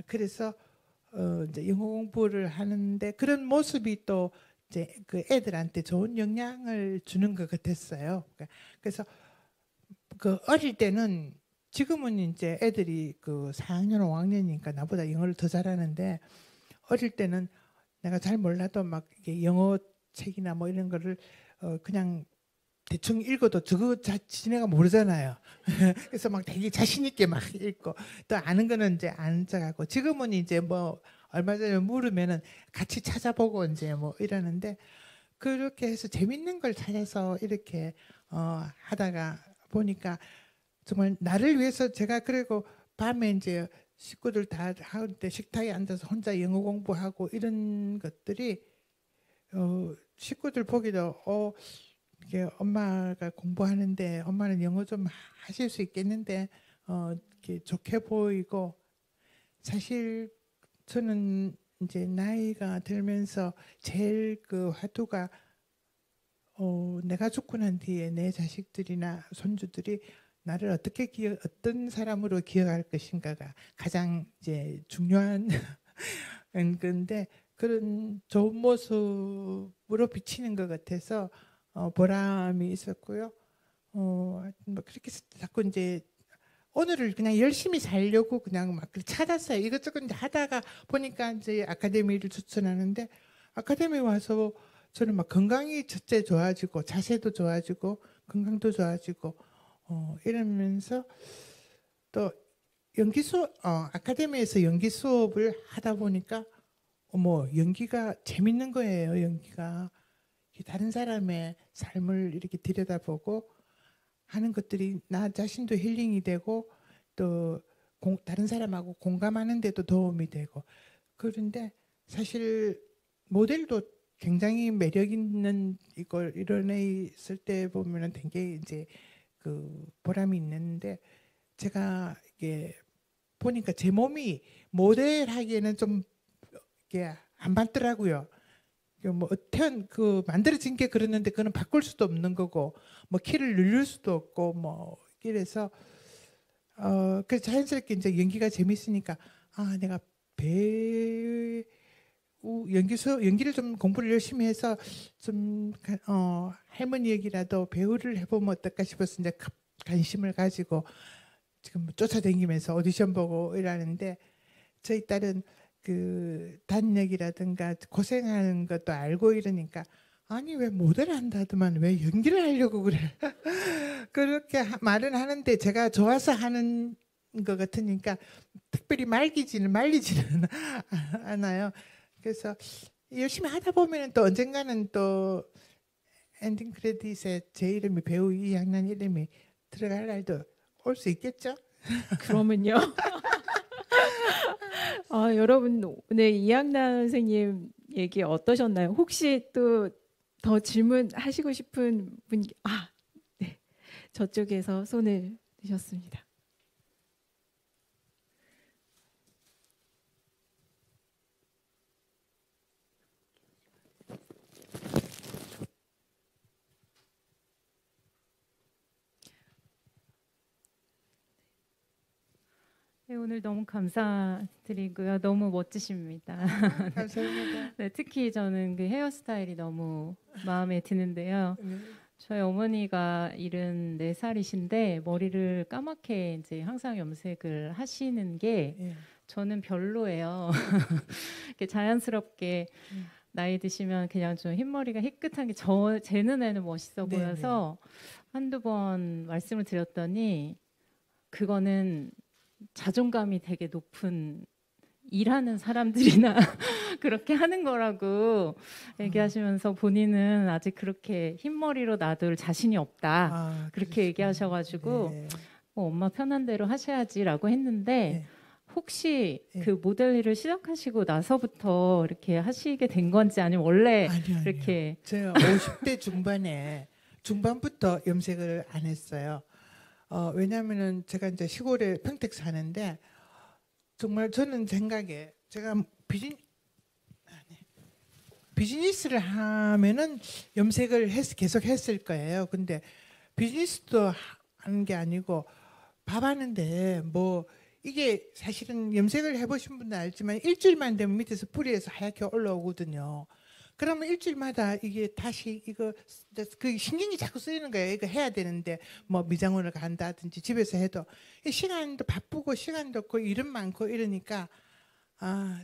그래서 이제 영어 공부를 하는데 그런 모습이 또 이제 그 애들한테 좋은 영향을 주는 것 같았어요. 그래서 그 어릴 때는 지금은 이제 애들이 그 4학년, 5학년이니까 나보다 영어를 더 잘하는데 어릴 때는 내가 잘 몰라도 막 이게 영어 책이나 뭐 이런 거를 그냥 대충 읽어도 저거 지네가 모르잖아요. 그래서 막 되게 자신 있게 막 읽고 또 아는 거는 이제 안 짜가고 지금은 이제 뭐 얼마 전에 물으면은 같이 찾아보고 이제 뭐 이러는데 그렇게 해서 재밌는 걸 찾아서 이렇게 하다가 보니까 정말 나를 위해서 제가 그리고 밤에 이제 식구들 다 하는데 식탁에 앉아서 혼자 영어 공부하고 이런 것들이 식구들 보기도 이게 엄마가 공부하는데 엄마는 영어 좀 하실 수 있겠는데 이렇게 좋게 보이고 사실 저는 이제 나이가 들면서 제일 그 화두가 내가 죽고 난 뒤에 내 자식들이나 손주들이 나를 어떻게 어떤 사람으로 기억할 것인가가 가장 이제 중요한 건데 그런 좋은 모습으로 비치는 것 같아서 보람이 있었고요. 뭐 그렇게 자꾸 이제 오늘을 그냥 열심히 살려고 그냥 막 찾았어요. 이것저것 이제 하다가 보니까 이제 아카데미를 추천하는데 아카데미 와서 저는 막 건강이 첫째 좋아지고 자세도 좋아지고 건강도 좋아지고 이러면서 또 연기 수업 아카데미에서 연기 수업을 하다 보니까 연기가 재밌는 거예요. 연기가 다른 사람의 삶을 이렇게 들여다보고 하는 것들이 나 자신도 힐링이 되고 또 다른 사람하고 공감하는 데도 도움이 되고 그런데 사실 모델도 굉장히 매력 있는 이걸 이런 애 있을 때 보면은 되게 이제 그 보람이 있는데 제가 이게 보니까 제 몸이 모델하기에는 좀 이게 안 맞더라고요. 뭐 태연 그 만들어진 게 그랬는데 그거는 바꿀 수도 없는 거고 뭐 키를 늘릴 수도 없고 뭐 이래서 그래서 자연스럽게 이제 연기가 재밌으니까 아 내가 배우 연기를 좀 공부를 열심히 해서 좀 할머니 얘기라도 배우를 해보면 어떨까 싶어서 이제 관심을 가지고 지금 쫓아다니면서 오디션 보고 이러는데 저희 딸은 그 단역이라든가 고생하는 것도 알고 이러니까 아니 왜 모델 한다더만 왜 연기를 하려고 그래 그렇게 말은 하는데 제가 좋아서 하는 것 같으니까 특별히 말리지는 않아요. 그래서 열심히 하다 보면 또 언젠가는 또 엔딩 크레딧에 제 이름이 배우 이양란 이름이 들어갈 날도 올 수 있겠죠? 그러면요. 여러분 오늘 이양란 선생님 얘기 어떠셨나요? 혹시 또 더 질문하시고 싶은 분, 네, 저쪽에서 손을 드셨습니다. 네, 오늘 너무 감사드리고요. 너무 멋지십니다. 감사합니다. 네, 특히 저는 그 헤어스타일이 너무 마음에 드는데요. 저희 어머니가 74살이신데 머리를 까맣게 이제 항상 염색을 하시는 게 예. 저는 별로예요. 이렇게 자연스럽게 나이 드시면 그냥 좀 흰머리가 희끗한 게 제 눈에는 멋있어 네, 보여서 한두 번 말씀을 드렸더니 그거는 자존감이 되게 높은 일하는 사람들이나 그렇게 하는 거라고 얘기하시면서 본인은 아직 그렇게 흰머리로 놔둘 자신이 없다. 그렇게 얘기하셔가지고 네. 엄마 편한 대로 하셔야지라고 했는데 네. 혹시 네. 그 모델 일을 시작하시고 나서부터 이렇게 하시게 된 건지 아니면 원래 아니요. 이렇게 제가 50대 중반부터 염색을 안 했어요. 왜냐하면은 제가 이제 시골에 평택 사는데 정말 저는 생각에 제가 비즈니스를 하면은 염색을 계속 했을 거예요. 근데 비즈니스도 하는 게 아니고 밥 하는데 뭐 이게 사실은 염색을 해보신 분들 알지만 일주일만 되면 밑에서 뿌리에서 하얗게 올라오거든요. 그러면 일주일마다 이게 다시 그 신경이 자꾸 쓰이는 거예요. 이거 해야 되는데 뭐 미장원을 간다든지 집에서 해도 시간도 바쁘고 시간도 없고 일은 많고 이러니까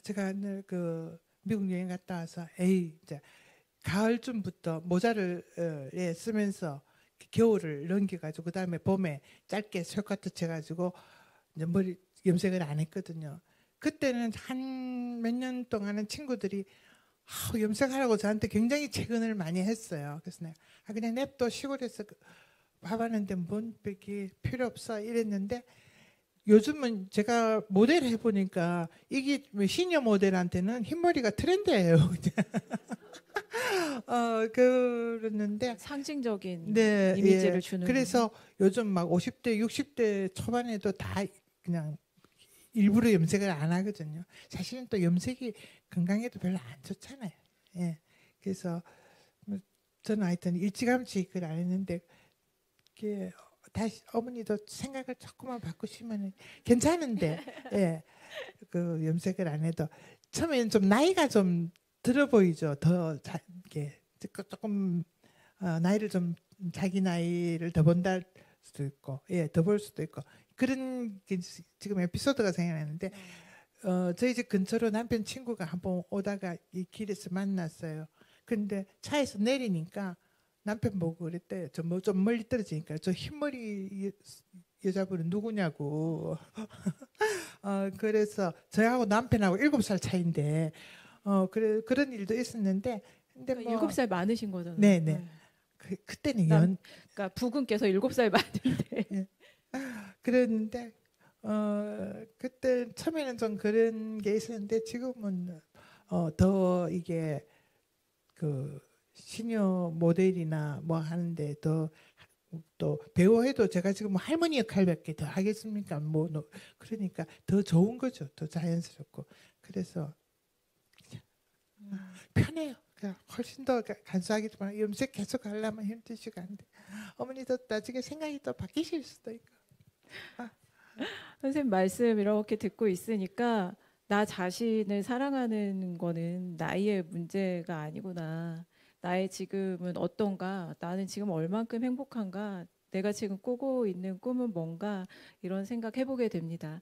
제가 늘 그 미국 여행 갔다 와서 이제 가을쯤부터 모자를 쓰면서 겨울을 넘겨가지고 그 다음에 봄에 짧게 숏커트 쳐가지고 이제 머리 염색을 안 했거든요. 그때는 한 몇 년 동안은 친구들이 염색하라고 저한테 굉장히 재근을 많이 했어요. 그래서 내가 그냥 냅둬 시골에서 봐봤는데 뭔 뺄게 필요 없어 이랬는데 요즘은 제가 모델 해보니까 이게 시니어 모델한테는 흰머리가 트렌드예요. 그랬는데 상징적인 네, 이미지를 주는. 그래서 요즘 막 50대, 60대 초반에도 다 그냥 일부러 염색을 안 하거든요. 사실은 또 염색이 건강에도 별로 안 좋잖아요. 예. 그래서 저는 하여튼 일찌감치 그걸 안 했는데 다시 어머니도 생각을 조금만 바꾸시면 괜찮은데 예. 그 염색을 안 해도 처음에는 좀 나이가 좀 들어 보이죠. 이렇게 조금 나이를 좀 자기 나이를 더 본다 수도 있고 더 볼 수도 있고 그런 게 지금 에피소드가 생각나는데 저희 집 근처로 남편 친구가 한번 오다가 이 길에서 만났어요. 근데 차에서 내리니까 남편 보고 그랬대. 좀 멀리 떨어지니까 저 흰머리 여자분은 누구냐고. 그래서 저하고 남편하고 7살 차인데 그런 일도 있었는데 근데 뭐 7살 많으신 거잖아요. 네네. 그때는 그러니까 부군께서 7살 많은데. 그랬는데 그때 처음에는 좀 그런 게 있었는데 지금은 더 이게 그 시니어 모델이나 뭐 하는데 또 배우해도 제가 지금 뭐 할머니 역할밖에 더 하겠습니까? 뭐 그러니까 더 좋은 거죠. 더 자연스럽고 그래서 편해요. 그러니까 훨씬 더 간소하겠지만 염색 계속 하려면 힘드시고 한데 어머니도 나중에 생각이 또 바뀌실 수도 있고. 선생님 말씀 이렇게 듣고 있으니까 나 자신을 사랑하는 거는 나이의 문제가 아니구나. 나의 지금은 어떤가? 나는 지금 얼만큼 행복한가? 내가 지금 꾸고 있는 꿈은 뭔가? 이런 생각 해보게 됩니다.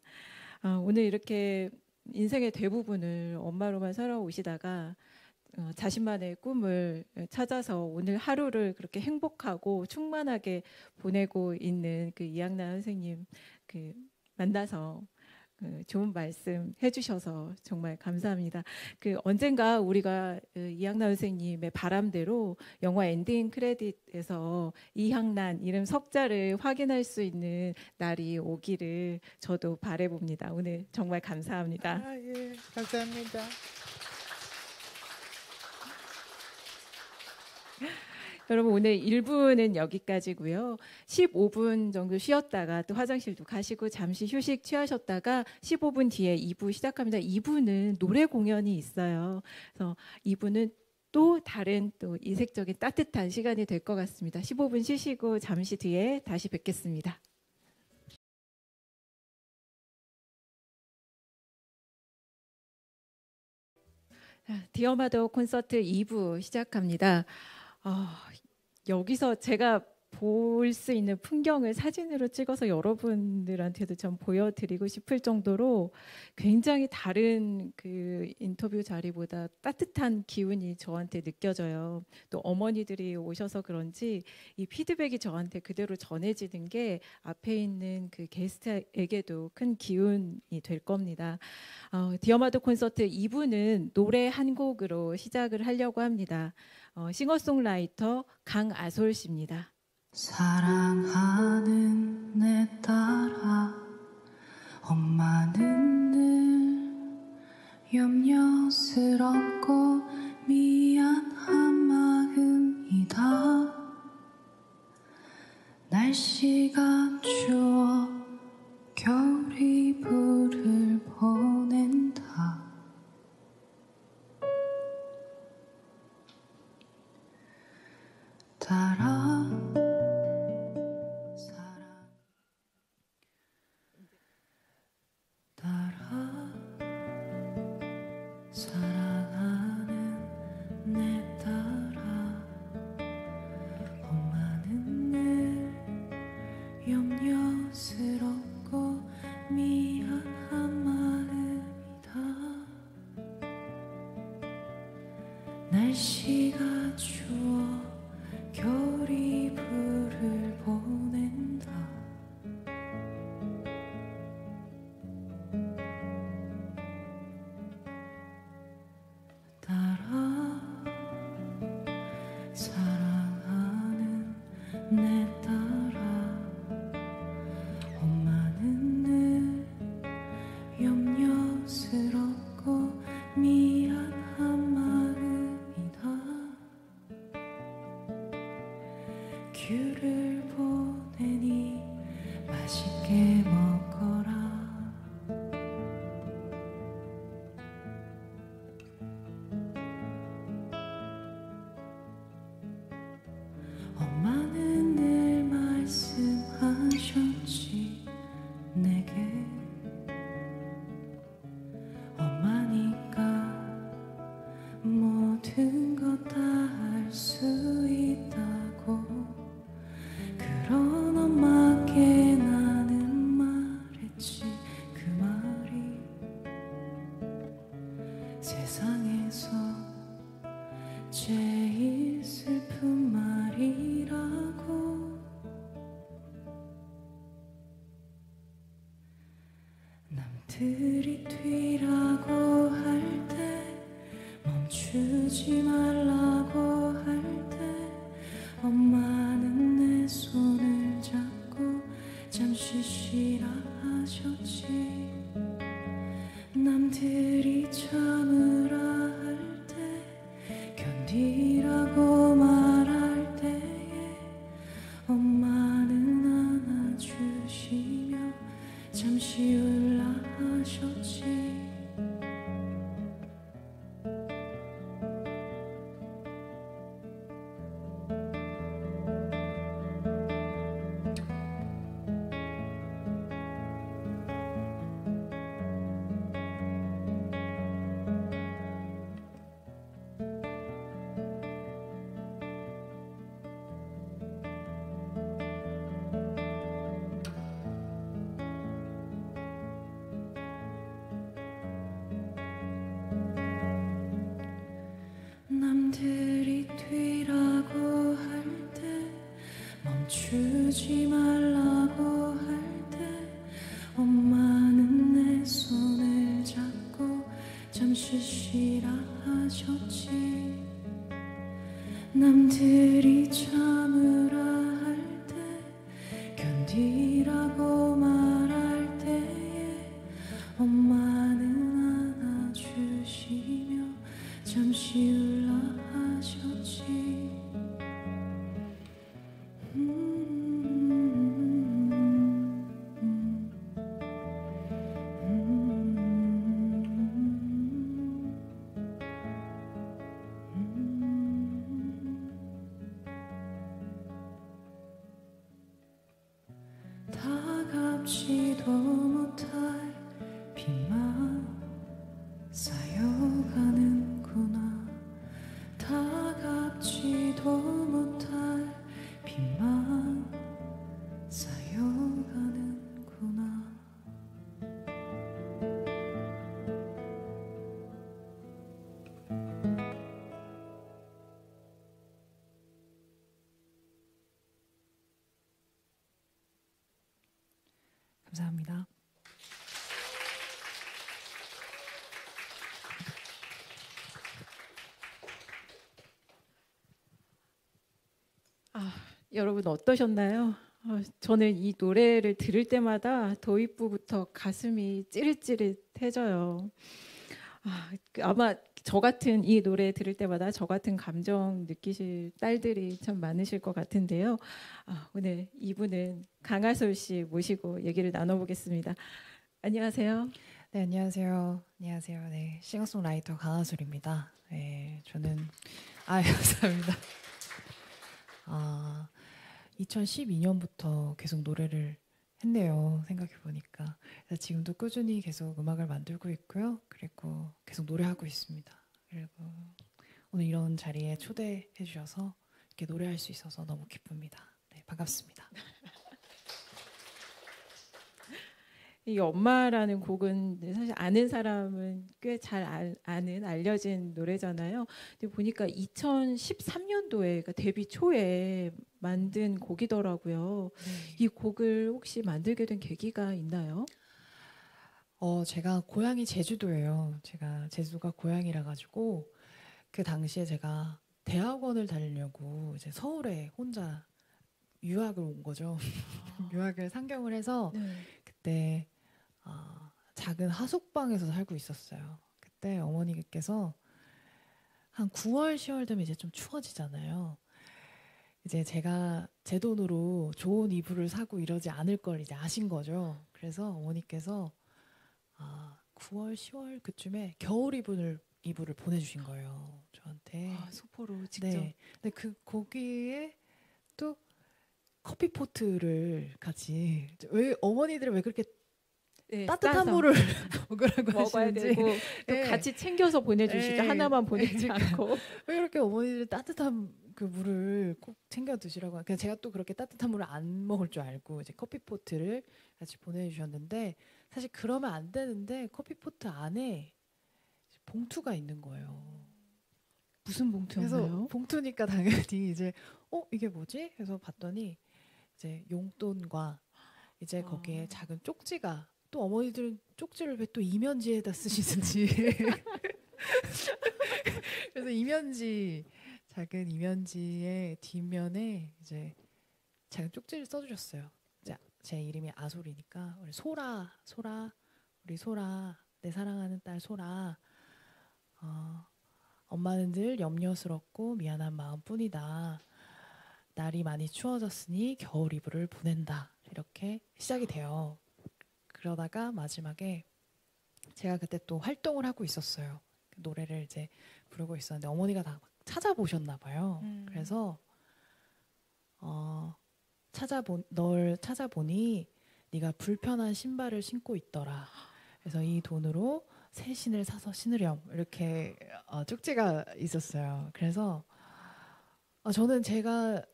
오늘 이렇게 인생의 대부분을 엄마로만 살아오시다가 자신만의 꿈을 찾아서 오늘 하루를 그렇게 행복하고 충만하게 보내고 있는 그 이양란 선생님 만나서 좋은 말씀 해주셔서 정말 감사합니다. 언젠가 우리가 이양란 선생님의 바람대로 영화 엔딩 크레딧에서 이향란 이름 석자를 확인할 수 있는 날이 오기를 저도 바라봅니다. 오늘 정말 감사합니다. 예, 감사합니다. 여러분 오늘 1부는 여기까지고요. 15분 정도 쉬었다가 또 화장실도 가시고 잠시 휴식 취하셨다가 15분 뒤에 2부 시작합니다. 2부는 노래 공연이 있어요. 그래서 2부는 또 다른 또 이색적인 따뜻한 시간이 될 것 같습니다. 15분 쉬시고 잠시 뒤에 다시 뵙겠습니다. 디어마더 콘서트 2부 시작합니다. 여기서 제가 볼 수 있는 풍경을 사진으로 찍어서 여러분들한테도 좀 보여드리고 싶을 정도로 굉장히 다른 그 인터뷰 자리보다 따뜻한 기운이 저한테 느껴져요. 또 어머니들이 오셔서 그런지 이 피드백이 저한테 그대로 전해지는 게 앞에 있는 그 게스트에게도 큰 기운이 될 겁니다. 디어마더 콘서트 2부는 노래 한 곡으로 시작을 하려고 합니다. 싱어송라이터 강아솔 씨입니다. 사랑하는 내 딸아, 엄마는 늘 염려스럽고 미안한 마음이다. 날씨가 추워 겨울이 불을 보낸다. 딸아, 사랑하는 내 딸아, 엄마는 늘 염려스럽고 미안한 마음이다. 날씨가 추워 겨울이 불을 보낸다. 딸아, 사랑하는 내 딸아, 엄마는 늘 염려스럽고 미안한 마음이다. 귤을 보내니 맛있게 먹거라. 엄마는 늘 말씀하셨지 내게. 엄마니까 모든 것 다 할 수 있다고. 그런 엄마께 나는 말했지. 그 말이 세상에서 제일 슬픈 말이라고. 남들이 뛰라고 할 때, 멈추지 말라고 할 때, 엄마는 내 손을 잡고 잠시 쉬라 하셨지. 남들이 참으라 할 때, 견디라고 말할 때에 엄마는 안아주시며 잠시 울라 하셨지. 멈추지 말라고 할 때 엄마는 내 손을 잡고 잠시 쉬라 하셨지. 남들이 참으라 할 때 견디라고 말할 때에 엄마는 안아주시며 잠시 울라 하셨지. 다갑지도 못할 빚만 쌓여가는구나. 다갑지도 못할 빚만 쌓여가는구나. 감사합니다. 여러분 어떠셨나요? 저는 이 노래를 들을 때마다 도입부부터 가슴이 찌릿찌릿해져요. 아마 저 같은 이 노래 들을 때마다 저 같은 감정 느끼실 딸들이 참 많으실 것 같은데요. 오늘 이분은 강하솔 씨 모시고 얘기를 나눠보겠습니다. 안녕하세요. 네, 안녕하세요. 안녕하세요. 네, 싱어송라이터 강하솔입니다. 네, 저는 감사합니다. 2012년부터 계속 노래를 했네요. 생각해 보니까. 그래서 지금도 꾸준히 계속 음악을 만들고 있고요. 그리고 계속 노래하고 있습니다. 그리고 오늘 이런 자리에 초대해 주셔서 이렇게 노래할 수 있어서 너무 기쁩니다. 네, 반갑습니다. 이 엄마라는 곡은 사실 아는 사람은 꽤 잘 아는 알려진 노래잖아요. 근데 보니까 2013년도에 그러니까 데뷔 초에 만든 곡이더라고요. 네. 이 곡을 혹시 만들게 된 계기가 있나요? 제가 고향이 제주도예요. 제가 제주도가 고향이라 가지고 그 당시에 제가 대학원을 다니려고 이제 서울에 혼자 유학을 온 거죠. 유학을 상경을 해서 네. 그때 작은 하숙방에서 살고 있었어요. 그때 어머니께서 한 9월, 10월 되면 이제 좀 추워지잖아요. 이제 제가 제 돈으로 좋은 이불을 사고 이러지 않을 걸 이제 아신 거죠. 그래서 어머니께서 9월, 10월 그쯤에 겨울 이불을 보내주신 거예요. 저한테. 소포로 직접. 네. 근데 거기에 또 커피포트를 같이 왜 어머니들은 왜 그렇게 네, 따뜻한 싸서 물을 먹으라고 먹어야 하시는지 되고 또 네. 같이 챙겨서 보내주시죠. 네. 하나만 보내지 않고. 왜 이렇게 어머니들이 따뜻한 그 물을 꼭 챙겨 드시라고. 그냥 제가 또 그렇게 따뜻한 물을 안 먹을 줄 알고 이제 커피포트를 같이 보내주셨는데 사실 그러면 안 되는데 커피포트 안에 봉투가 있는 거예요. 무슨 봉투였나요? 그래서 봉투니까 당연히 이제 이게 뭐지? 해서 봤더니 이제 용돈과 이제 거기에 작은 쪽지가 또 어머니들은 쪽지를 왜 또 이면지에다 쓰시는지 그래서 작은 이면지의 뒷면에 이제 작은 쪽지를 써주셨어요. 제 이름이 아솔이니까 우리 소라 우리 소라 내 사랑하는 딸 소라 엄마는 늘 염려스럽고 미안한 마음뿐이다. 날이 많이 추워졌으니 겨울 이불을 보낸다. 이렇게 시작이 돼요. 그러다가 마지막에 제가 그때 또 활동을 하고 있었어요. 노래를 이제 부르고 있었는데 어머니가 다 찾아보셨나 봐요. 그래서 널 찾아보니 네가 불편한 신발을 신고 있더라. 그래서 이 돈으로 새 신을 사서 신으렴. 이렇게 쪽지가 있었어요. 그래서 저는 제가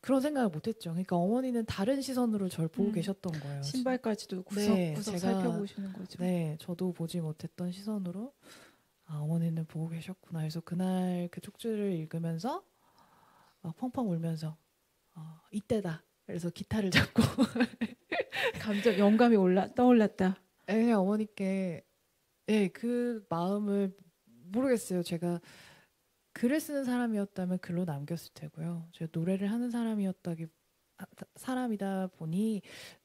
그런 생각을 못했죠. 그러니까 어머니는 다른 시선으로 저를 보고 계셨던 거예요. 신발까지도 네, 구석구석 제가- 살펴보시는 거죠. 네, 저도 보지 못했던 시선으로 어머니는 보고 계셨구나. 그래서 그날 그 쪽지를 읽으면서 펑펑 울면서 이때다. 그래서 기타를 잡고 감정 영감이 떠올랐다. 그냥 어머니께 그 마음을 모르겠어요. 제가 글을 쓰는 사람이었다면 글로 남겼을 테고요. 제가 노래를 하는 사람이다 보니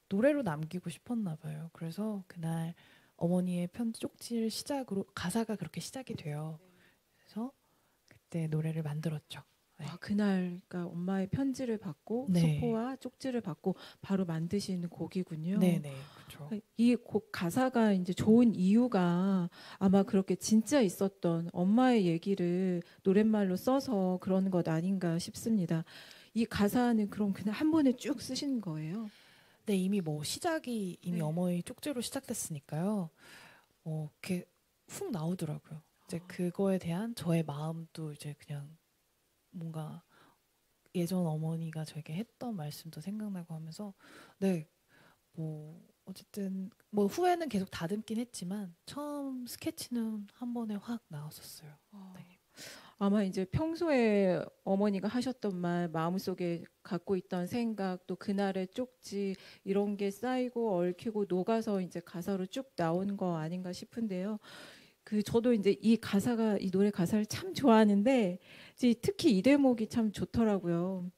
노래로 남기고 싶었나 봐요. 그래서 그날 어머니의 편지 쪽지를 시작으로 가사가 그렇게 시작이 돼요. 그래서 그때 노래를 만들었죠. 네. 그날 그러니까 엄마의 편지를 받고 네. 소포와 쪽지를 받고 바로 만드신 곡이군요. 네네 그렇죠. 이 곡 가사가 이제 좋은 이유가 아마 그렇게 진짜 있었던 엄마의 얘기를 노랫말로 써서 그러는 것 아닌가 싶습니다. 이 가사는 그럼 그냥 한 번에 쭉 쓰신 거예요? 네 이미 뭐 시작이 이미 네. 어머니 쪽지로 시작됐으니까요. 이렇게 훅 나오더라고요. 이제 그거에 대한 저의 마음도 이제 그냥 뭔가 예전 어머니가 저에게 했던 말씀도 생각나고 하면서 뭐 어쨌든 뭐 후에는 계속 다듬긴 했지만 처음 스케치는 한 번에 확 나왔었어요. 네. 아마 이제 평소에 어머니가 하셨던 말, 마음속에 갖고 있던 생각, 또 그날의 쪽지 이런 게 쌓이고 얽히고 녹아서 이제 가사로 쭉 나온 거 아닌가 싶은데요. 저도 이제 이 노래 가사를 참 좋아하는데 특히 이 대목이 참 좋더라고요.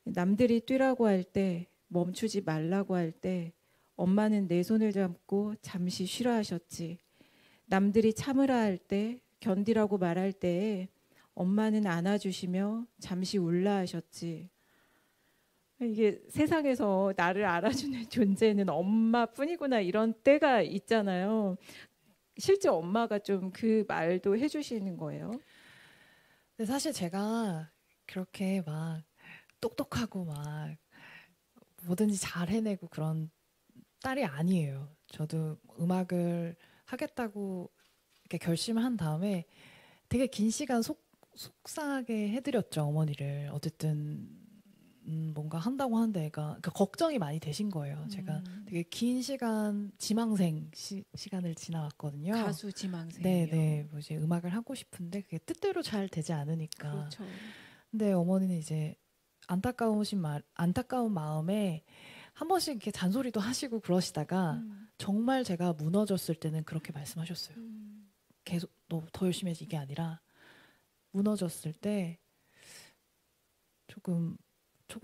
남들이 뛰라고 할 때, 멈추지 말라고 할 때 엄마는 내 손을 잡고 잠시 쉬라 하셨지. 남들이 참으라 할 때, 견디라고 말할 때에 엄마는 안아주시며 잠시 울라 하셨지. 이게 세상에서 나를 알아주는 존재는 엄마뿐이구나 이런 때가 있잖아요. 실제 엄마가 좀 그 말도 해주시는 거예요? 근데 사실 제가 그렇게 막 똑똑하고 막 뭐든지 잘 해내고 그런 딸이 아니에요. 저도 음악을 하겠다고 이렇게 결심한 다음에 되게 긴 시간 속상하게 해드렸죠 어머니를. 어쨌든 뭔가 한다고 하는데 애가 걱정이 많이 되신 거예요. 제가 되게 긴 시간 지망생 시간을 지나왔거든요. 가수 지망생. 네네. 뭐 이제 음악을 하고 싶은데 그게 뜻대로 잘 되지 않으니까. 그렇죠. 근데 어머니는 이제 안타까운 마음에 한 번씩 이렇게 잔소리도 하시고 그러시다가 정말 제가 무너졌을 때는 그렇게 말씀하셨어요. 계속 너 더 열심히 해야지 이게 아니라 무너졌을 때 조금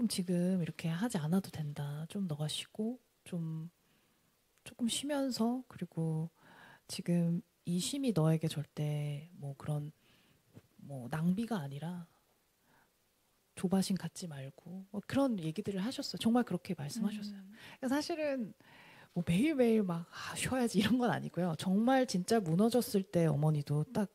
지금 이렇게 하지 않아도 된다. 좀 너가 쉬고 조금 쉬면서 그리고 지금 이 쉼이 너에게 절대 뭐 그런 뭐 낭비가 아니라 조바심 갖지 말고 뭐 그런 얘기들을 하셨어요. 정말 그렇게 말씀하셨어요. 그러니까 사실은 뭐 매일매일 막 쉬어야지 이런 건 아니고요. 정말 진짜 무너졌을 때 어머니도 딱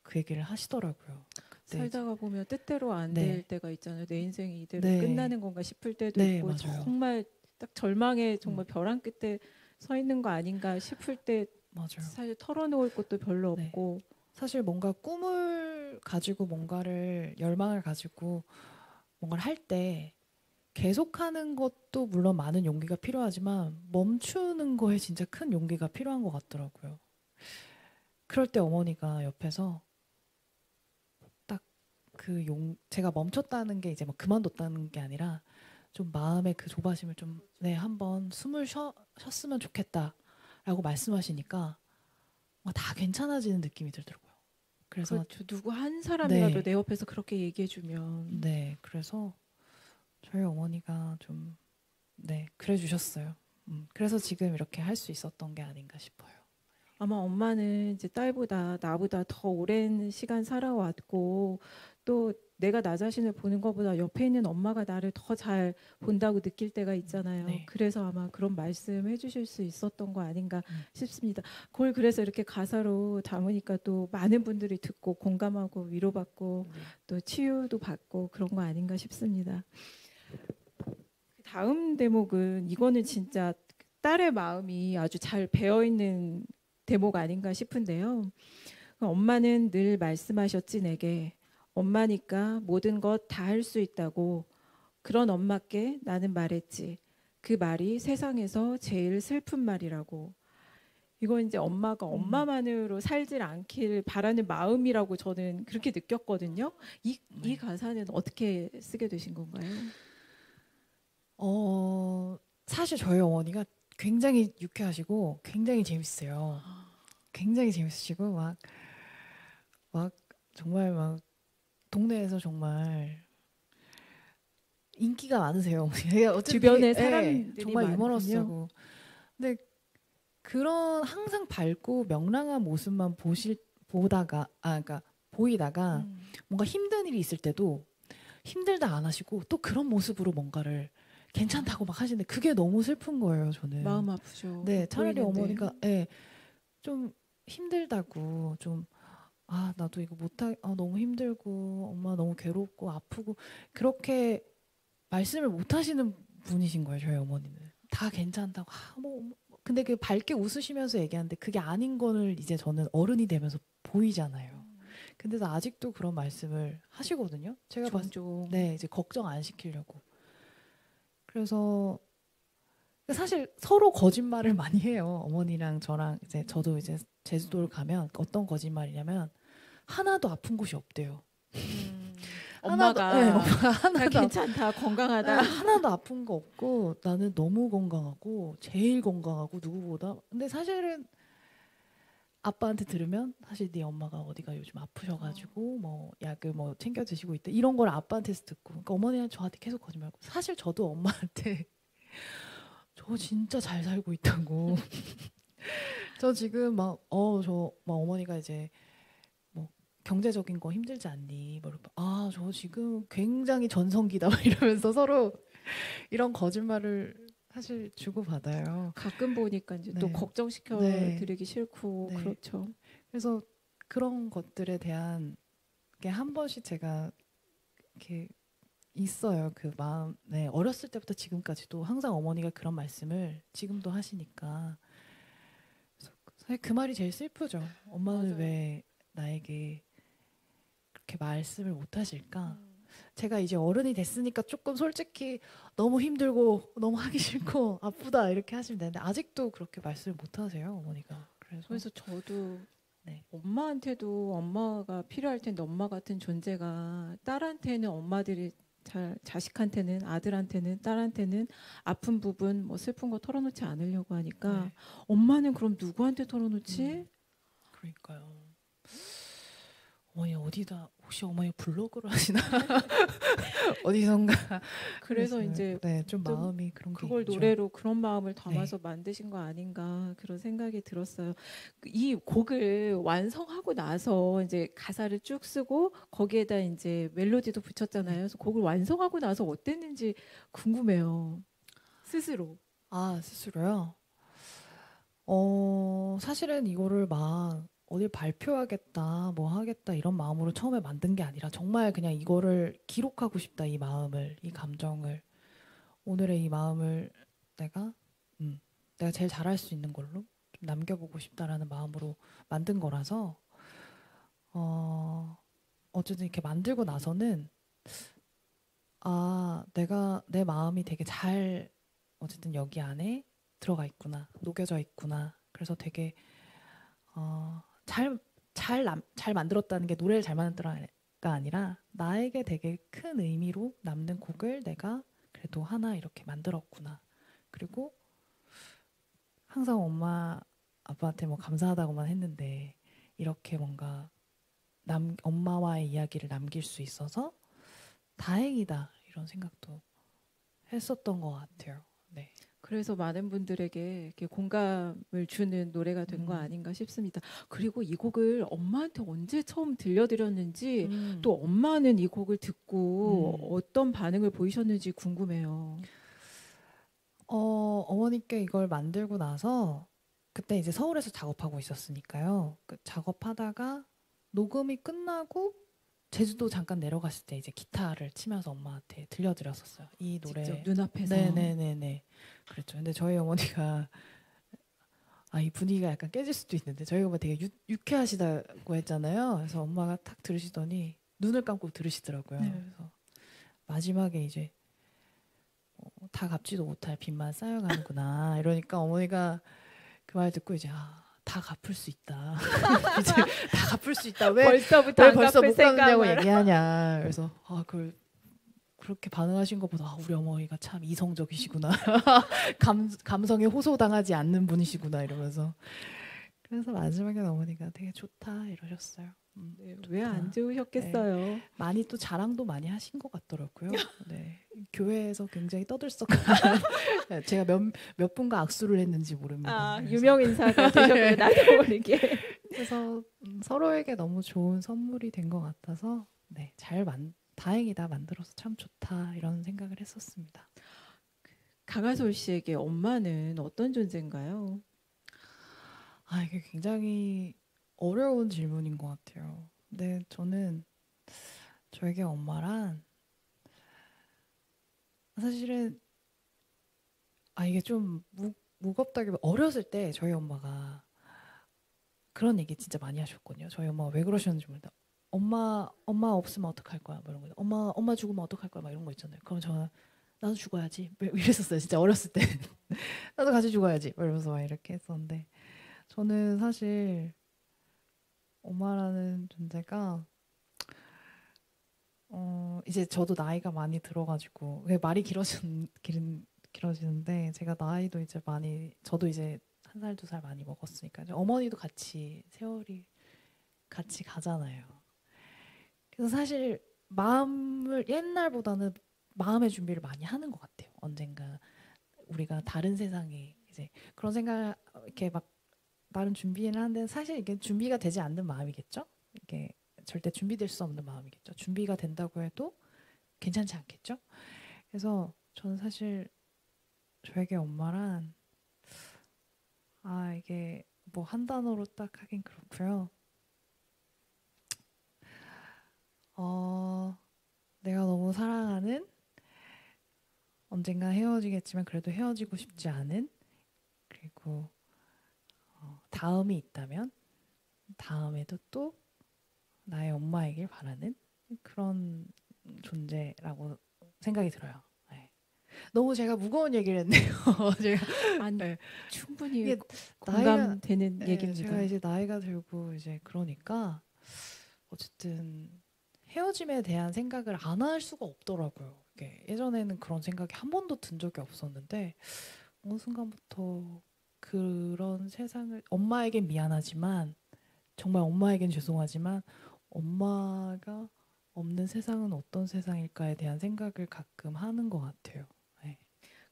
그 얘기를 하시더라고요. 살다가 보면 뜻대로 안 네. 될 때가 있잖아요. 내 인생이 이대로 네. 끝나는 건가 싶을 때도 네, 있고 맞아요. 정말 딱 절망의 정말 벼랑 끝에 서 있는 거 아닌가 싶을 때 맞아요. 사실 털어놓을 것도 별로 네. 없고 사실 뭔가 꿈을 가지고 뭔가를 열망을 가지고 뭔가를 할 때 계속하는 것도 물론 많은 용기가 필요하지만 멈추는 거에 진짜 큰 용기가 필요한 것 같더라고요. 그럴 때 어머니가 옆에서 딱 제가 멈췄다는 게 이제 뭐 그만뒀다는 게 아니라 좀 마음의 그 조바심을 좀 한번 숨을 쉬었으면 좋겠다라고 말씀하시니까 다 괜찮아지는 느낌이 들더라고요. 그래서 그렇죠. 누구 한 사람이라도 네. 내 옆에서 그렇게 얘기해주면 네, 그래서 저희 어머니가 좀 그래 주셨어요. 그래서 지금 이렇게 할 수 있었던 게 아닌가 싶어요. 아마 엄마는 이제 딸보다 나보다 더 오랜 시간 살아왔고 또 내가 나 자신을 보는 것보다 옆에 있는 엄마가 나를 더 잘 본다고 느낄 때가 있잖아요. 네. 그래서 아마 그런 말씀 해주실 수 있었던 거 아닌가 싶습니다. 그걸 그래서 이렇게 가사로 담으니까 또 많은 분들이 듣고 공감하고 위로받고 또 치유도 받고 그런 거 아닌가 싶습니다. 다음 대목은 이거는 진짜 딸의 마음이 아주 잘 배어있는 대목 아닌가 싶은데요. 엄마는 늘 말씀하셨지 내게. 엄마니까 모든 것 다 할 수 있다고. 그런 엄마께 나는 말했지. 그 말이 세상에서 제일 슬픈 말이라고. 이건 이제 엄마가 엄마만으로 살질 않길 바라는 마음이라고 저는 그렇게 느꼈거든요. 이 가사는 어떻게 쓰게 되신 건가요? 사실 저희 어머니가 굉장히 유쾌하시고 굉장히 재밌어요. 굉장히 재밌으시고 막 정말 막 동네에서 정말 인기가 많으세요. 주변에 사람들이 정말 많군요. 유머러스하고. 근데 그런 항상 밝고 명랑한 모습만 그러니까 보이다가 뭔가 힘든 일이 있을 때도 힘들다 안 하시고 또 그런 모습으로 뭔가를 괜찮다고 막 하시는데 그게 너무 슬픈 거예요. 저는 마음 아프죠. 네, 차라리 보이는데. 어머니가 좀 힘들다고 좀 나도 이거 너무 힘들고 엄마 너무 괴롭고 아프고 그렇게 말씀을 못 하시는 분이신 거예요. 저희 어머니는 다 괜찮다고 근데 그 밝게 웃으시면서 얘기하는데 그게 아닌 거를 이제 저는 어른이 되면서 보이잖아요. 근데도 아직도 그런 말씀을 하시거든요. 제가 종종. 네, 이제 걱정 안 시키려고. 그래서 사실 서로 거짓말을 많이 해요. 어머니랑 저랑 이제 저도 이제 제주도를 가면 어떤 거짓말이냐면 하나도 아픈 곳이 없대요. 엄마가 엄마가 다 하나도 괜찮다, 건강하다. 하나도 아픈 거 없고 나는 너무 건강하고 제일 건강하고 누구보다. 근데 사실은 아빠한테 들으면 사실 네 엄마가 어디가 요즘 아프셔가지고 뭐 약을 뭐 챙겨 드시고 있다 이런 걸 아빠한테서 듣고. 그러니까 어머니는 저한테 계속 거짓말하고 사실 저도 엄마한테 저 진짜 잘 살고 있다고. 저 지금 막 어머니가 이제 뭐 경제적인 거 힘들지 않니? 뭐 저 지금 굉장히 전성기다 이러면서 서로 이런 거짓말을 사실 주고 받아요. 가끔 보니까 이제 또 네. 걱정시켜 네. 드리기 싫고 네. 그렇죠. 그래서 그런 것들에 대한 게 한 번씩 제가 이렇게 있어요. 그 마음에 어렸을 때부터 지금까지도 항상 어머니가 그런 말씀을 지금도 하시니까 사실 그 말이 제일 슬프죠. 엄마는 맞아요. 왜 나에게 그렇게 말씀을 못 하실까? 제가 이제 어른이 됐으니까 조금 솔직히 너무 힘들고 너무 하기 싫고 아프다 이렇게 하시면 되는데 아직도 그렇게 말씀을 못 하세요, 어머니가. 그래서 저도 네. 엄마한테도 엄마가 필요할 텐데 엄마 같은 존재가 딸한테는 엄마들이 자식한테는 아들한테는 딸한테는 아픈 부분 뭐 슬픈 거 털어놓지 않으려고 하니까 네. 엄마는 그럼 누구한테 털어놓지? 그러니까요. 어머니 어디다 혹시 어머니 블로그를 하시나? 어디선가. 그래서 이제 좀 마음이 그런 게 그걸 있죠. 노래로 그런 마음을 담아서 만드신 거 아닌가 그런 생각이 들었어요. 이 곡을 완성하고 나서 이제 가사를 쭉 쓰고 거기에다 이제 멜로디도 붙였잖아요. 그래서 곡을 완성하고 나서 어땠는지 궁금해요. 스스로. 스스로요? 사실은 이거를 막 어딜 발표하겠다, 뭐 하겠다 이런 마음으로 처음에 만든 게 아니라 정말 그냥 이거를 기록하고 싶다, 이 마음을, 이 감정을, 오늘의 이 마음을 내가 제일 잘할 수 있는 걸로 좀 남겨보고 싶다라는 마음으로 만든 거라서 어쨌든 이렇게 만들고 나서는 내가 내 마음이 되게 잘 어쨌든 여기 안에 들어가 있구나, 녹여져 있구나. 그래서 되게 잘 만들었다는 게 노래를 잘 만들었다가 아니라 나에게 되게 큰 의미로 남는 곡을 내가 그래도 하나 이렇게 만들었구나. 그리고 항상 엄마 아빠한테 뭐 감사하다고만 했는데 이렇게 뭔가 엄마와의 이야기를 남길 수 있어서 다행이다 이런 생각도 했었던 것 같아요. 네. 그래서 많은 분들에게 이렇게 공감을 주는 노래가 된 거 아닌가 싶습니다. 그리고 이 곡을 엄마한테 언제 처음 들려드렸는지 또 엄마는 이 곡을 듣고 어떤 반응을 보이셨는지 궁금해요. 어머니께 이걸 만들고 나서 그때 이제 서울에서 작업하고 있었으니까요. 그 작업하다가 녹음이 끝나고 제주도 잠깐 내려갔을 때 이제 기타를 치면서 엄마한테 들려드렸었어요. 이 노래. 직접 눈앞에서. 네네네네. 그랬죠. 근데 저희 어머니가 이 분위기가 약간 깨질 수도 있는데 저희 어머니 되게 유쾌하시다고 했잖아요. 그래서 엄마가 탁 들으시더니 눈을 감고 들으시더라고요. 네. 그래서 마지막에 이제 다 갚지도 못할 빚만 쌓여가는구나 이러니까 어머니가 그 말 듣고 이제 다 갚을 수 있다. 이제 다 갚을 수 있다. 왜 벌써부터 왜 안 벌써 갚을 못 갚냐고 생각을. 얘기하냐. 그래서 그걸 그렇게 반응하신 것보다 아, 우리 어머니가 참 이성적이시구나. 감성에 호소당하지 않는 분이시구나 이러면서 그래서 마지막에 어머니가 되게 좋다 이러셨어요. 네, 왜 안 좋다. 좋으셨겠어요. 많이 또 자랑도 많이 하신 것 같더라고요. 네. 교회에서 굉장히 떠들썩한 제가 몇 분과 악수를 했는지 모릅니다. 아, 그래서. 유명 인사가 되셨군요. 나도 모르게. 그래서 서로에게 너무 좋은 선물이 된 것 같아서 네, 다행이다 만들어서 참 좋다 이런 생각을 했었습니다. 강하솔 씨에게 엄마는 어떤 존재인가요? 아 이게 굉장히 어려운 질문인 것 같아요. 근데 저는 저에게 엄마란 사실은 이게 좀 무겁다기보다 어렸을 때 저희 엄마가 그런 얘기 진짜 많이 하셨거든요. 저희 엄마가 왜 그러셨는지 모르겠다. 엄마 없으면 어떡할 거야? 뭐 이런 거. 엄마 죽으면 어떡할 거야? 막 이런 거 있잖아요. 그럼 저는 나도 죽어야지. 이랬었어요. 진짜 어렸을 때. 나도 같이 죽어야지. 이러면서 막 이렇게 했었는데 저는 사실 엄마라는 존재가 이제 저도 나이가 많이 들어가지고 말이 길어지는데 제가 나이도 이제 저도 이제 1살, 2살 많이 먹었으니까 이제 어머니도 같이 세월이 같이 가잖아요. 그래서 사실 옛날보다는 마음의 준비를 많이 하는 것 같아요. 언젠가 우리가 다른 세상에 이제 그런 생각 이렇게 막 나름 준비는 하는데 사실 이게 준비가 되지 않는 마음이겠죠. 이게 절대 준비될 수 없는 마음이겠죠. 준비가 된다고 해도 괜찮지 않겠죠. 그래서 저는 사실 저에게 엄마란 이게 뭐 한 단어로 딱 하긴 그렇고요. 내가 너무 사랑하는 언젠가 헤어지겠지만 그래도 헤어지고 싶지 않은 그리고 다음이 있다면 다음에도 또 나의 엄마이길 바라는 그런 존재라고 생각이 들어요. 네. 너무 제가 무거운 얘기를 했네요. 제가 아니, 네. 충분히 이게 공감되는 네, 얘기입니다. 제가 이제 나이가 들고 이제 그러니까 어쨌든 헤어짐에 대한 생각을 안 할 수가 없더라고요. 예전에는 그런 생각이 한 번도 든 적이 없었는데 어느 순간부터 그런 세상을 엄마에겐 미안하지만 정말 엄마에겐 죄송하지만 엄마가 없는 세상은 어떤 세상일까에 대한 생각을 가끔 하는 것 같아요. 네.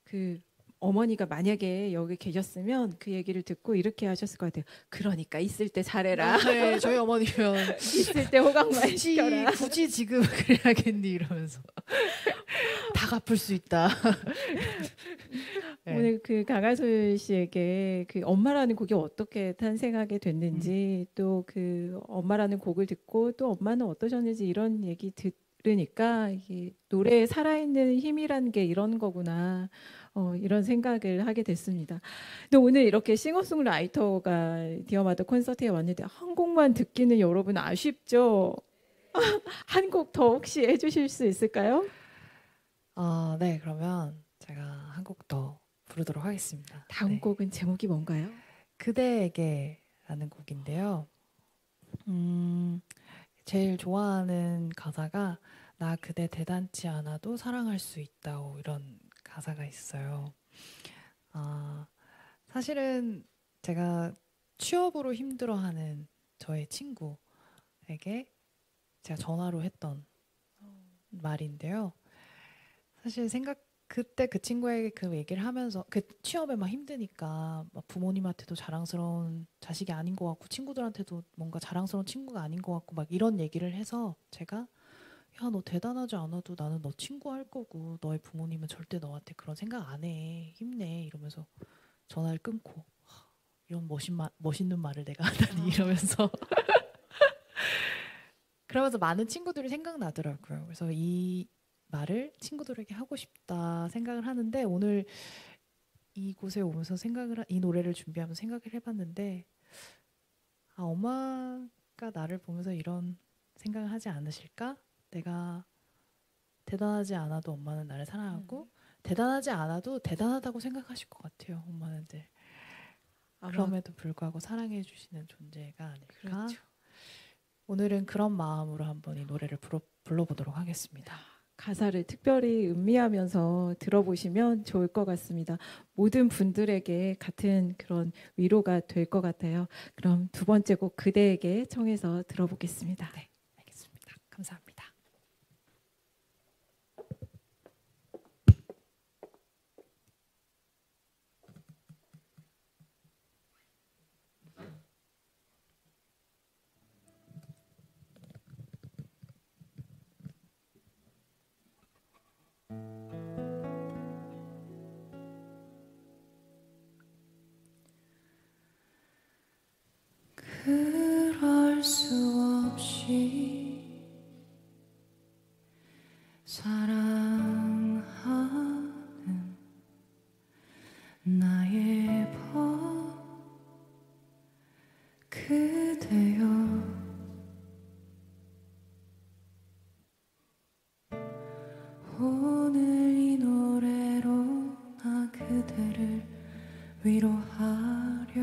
그 어머니가 만약에 여기 계셨으면 그 얘기를 듣고 이렇게 하셨을 것 같아요. 그러니까 있을 때 잘해라. 네, 저희 어머니면 있을 때 호강만 시켜라. 굳이 지금 그래야겠니 이러면서 다 갚을 수 있다. 네. 오늘 그 강하솔 씨에게 그 엄마라는 곡이 어떻게 탄생하게 됐는지 또 그 엄마라는 곡을 듣고 또 엄마는 어떠셨는지 이런 얘기 들으니까 이게 노래에 살아있는 힘이라는 게 이런 거구나. 이런 생각을 하게 됐습니다. 근데 오늘 이렇게 싱어송라이터가 디어마더 콘서트에 왔는데 한 곡만 듣기는 여러분 아쉽죠? 한 곡 더 혹시 해주실 수 있을까요? 네, 그러면 제가 한 곡 더 부르도록 하겠습니다. 다음 네. 곡은 제목이 뭔가요? 그대에게라는 곡인데요. 제일 좋아하는 가사가 나 그대 대단치 않아도 사랑할 수 있다오 이런 가사가 있어요. 사실은 제가 취업으로 힘들어하는 저의 친구에게 제가 전화로 했던 말인데요. 사실 그때 그 친구에게 그 얘기를 하면서 그 취업에 막 힘드니까 막 부모님한테도 자랑스러운 자식이 아닌 것 같고 친구들한테도 뭔가 자랑스러운 친구가 아닌 것 같고 막 이런 얘기를 해서 제가 야, 너 대단하지 않아도 나는 너 친구 할 거고 너의 부모님은 절대 너한테 그런 생각 안 해. 힘내. 이러면서 전화를 끊고 이런 멋있는 말을 내가 하다니 이러면서 그러면서 많은 친구들이 생각나더라고요. 그래서 이 말을 친구들에게 하고 싶다 생각을 하는데 오늘 이곳에 오면서 이 노래를 준비하면서 생각을 해봤는데 엄마가 나를 보면서 이런 생각을 하지 않으실까? 내가 대단하지 않아도 엄마는 나를 사랑하고 대단하지 않아도 대단하다고 생각하실 것 같아요. 엄마는 늘 그럼에도 불구하고 사랑해 주시는 존재가 아닐까. 그렇죠. 오늘은 그런 마음으로 한번 이 노래를 불러보도록 하겠습니다. 가사를 특별히 음미하면서 들어보시면 좋을 것 같습니다. 모든 분들에게 같은 그런 위로가 될 것 같아요. 그럼 두 번째 곡 그대에게 청해서 들어보겠습니다. 네, 알겠습니다. 감사합니다. 그럴 수 없이 사랑하는 나의 법 그대여 오늘 이 노래로 나 그대를 위로하려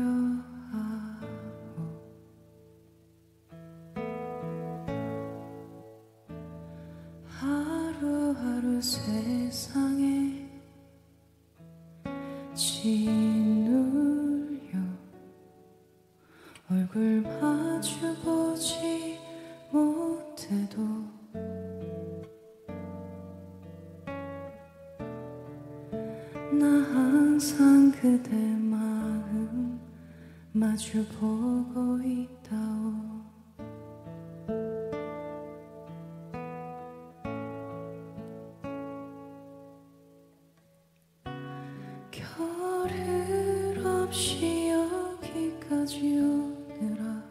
하루하루 세상에 짓눌려 얼굴 마주보지 못해도 나 항상 그대 마음 마주보고 있다오 겨를 없이 여기까지 오느라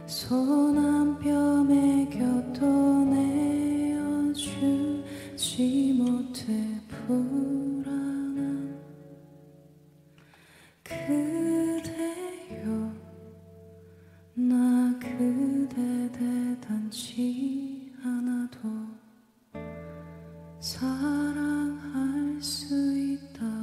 손 한 뼘 매겨도 내어주지 못해 불안한 그대여 나 그대 대단치 않아도 사랑할 수 있다오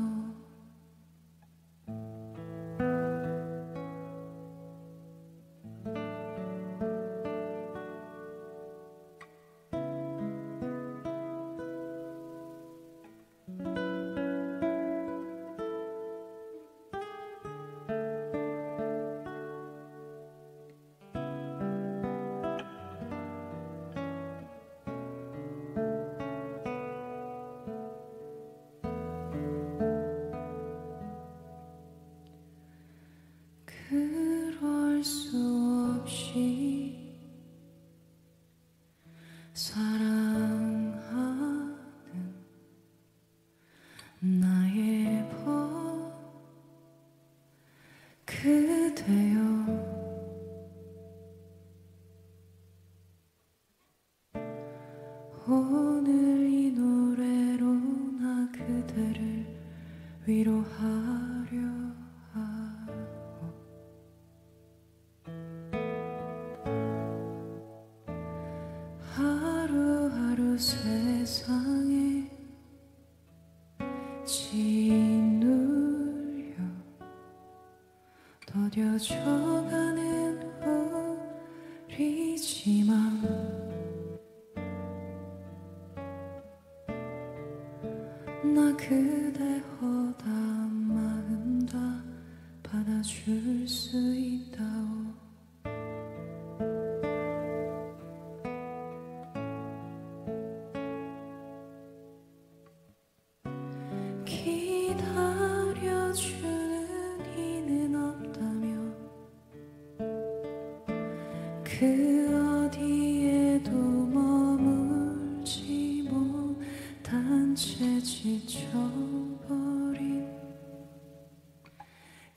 그럴 수 없이 사랑하는 나의 법 그대여 오늘 이 노래로 나 그대를 위로하려 하루하루 세상에 짓눌려 더뎌져가는 우리지만 나 그대 허다한 마음 다 받아줄 수 있다오 기다려주는 이는 없다면 그 어디에도 머물지 못한 채 지쳐버린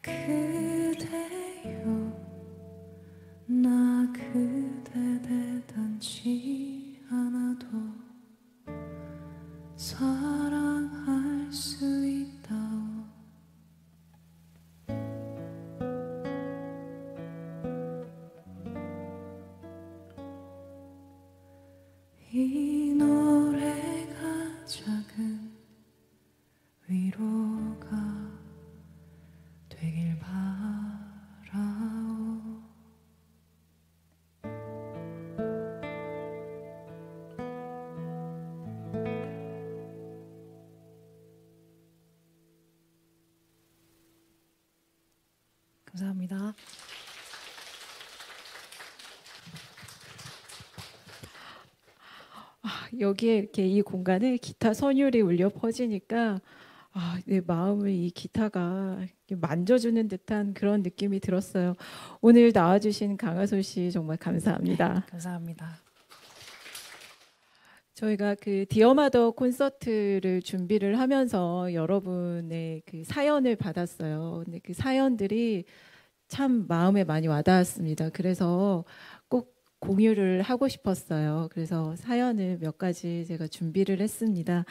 그대여 나 그대 대단치 않아도 사랑할 수 있다오 이 노래가 작은 위로가 되길 바라오 감사합니다. 여기에 이렇게 이 공간에 기타 선율이 울려 퍼지니까 내 마음을 이 기타가 이렇게 만져주는 듯한 그런 느낌이 들었어요. 오늘 나와주신 강하솔 씨 정말 감사합니다. 감사합니다. 저희가 그 디어마더 콘서트를 준비를 하면서 여러분의 그 사연을 받았어요. 근데 그 사연들이 참 마음에 많이 와닿았습니다. 그래서 꼭 공유를 하고 싶었어요. 그래서 사연을 몇 가지 제가 준비를 했습니다.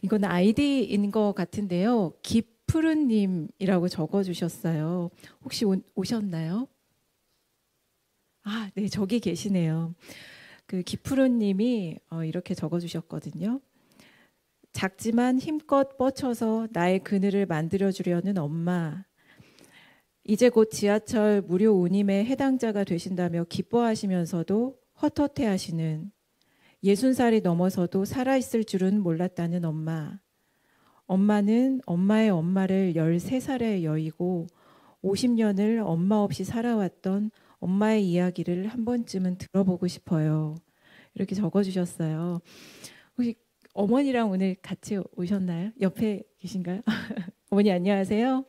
이건 아이디인 것 같은데요. 기푸른님이라고 적어주셨어요. 혹시 오셨나요? 네, 저기 계시네요. 그 기푸른님이 이렇게 적어주셨거든요. 작지만 힘껏 뻗쳐서 나의 그늘을 만들어주려는 엄마. 이제 곧 지하철 무료 운임에 해당자가 되신다며 기뻐하시면서도 헛헛해하시는 60살이 넘어서도 살아있을 줄은 몰랐다는 엄마. 엄마는 엄마의 엄마를 13살의 여이고 50년을 엄마 없이 살아왔던 엄마의 이야기를 한 번쯤은 들어보고 싶어요. 이렇게 적어주셨어요. 혹시 어머니랑 오늘 같이 오셨나요? 옆에 계신가요? 어머니 안녕하세요.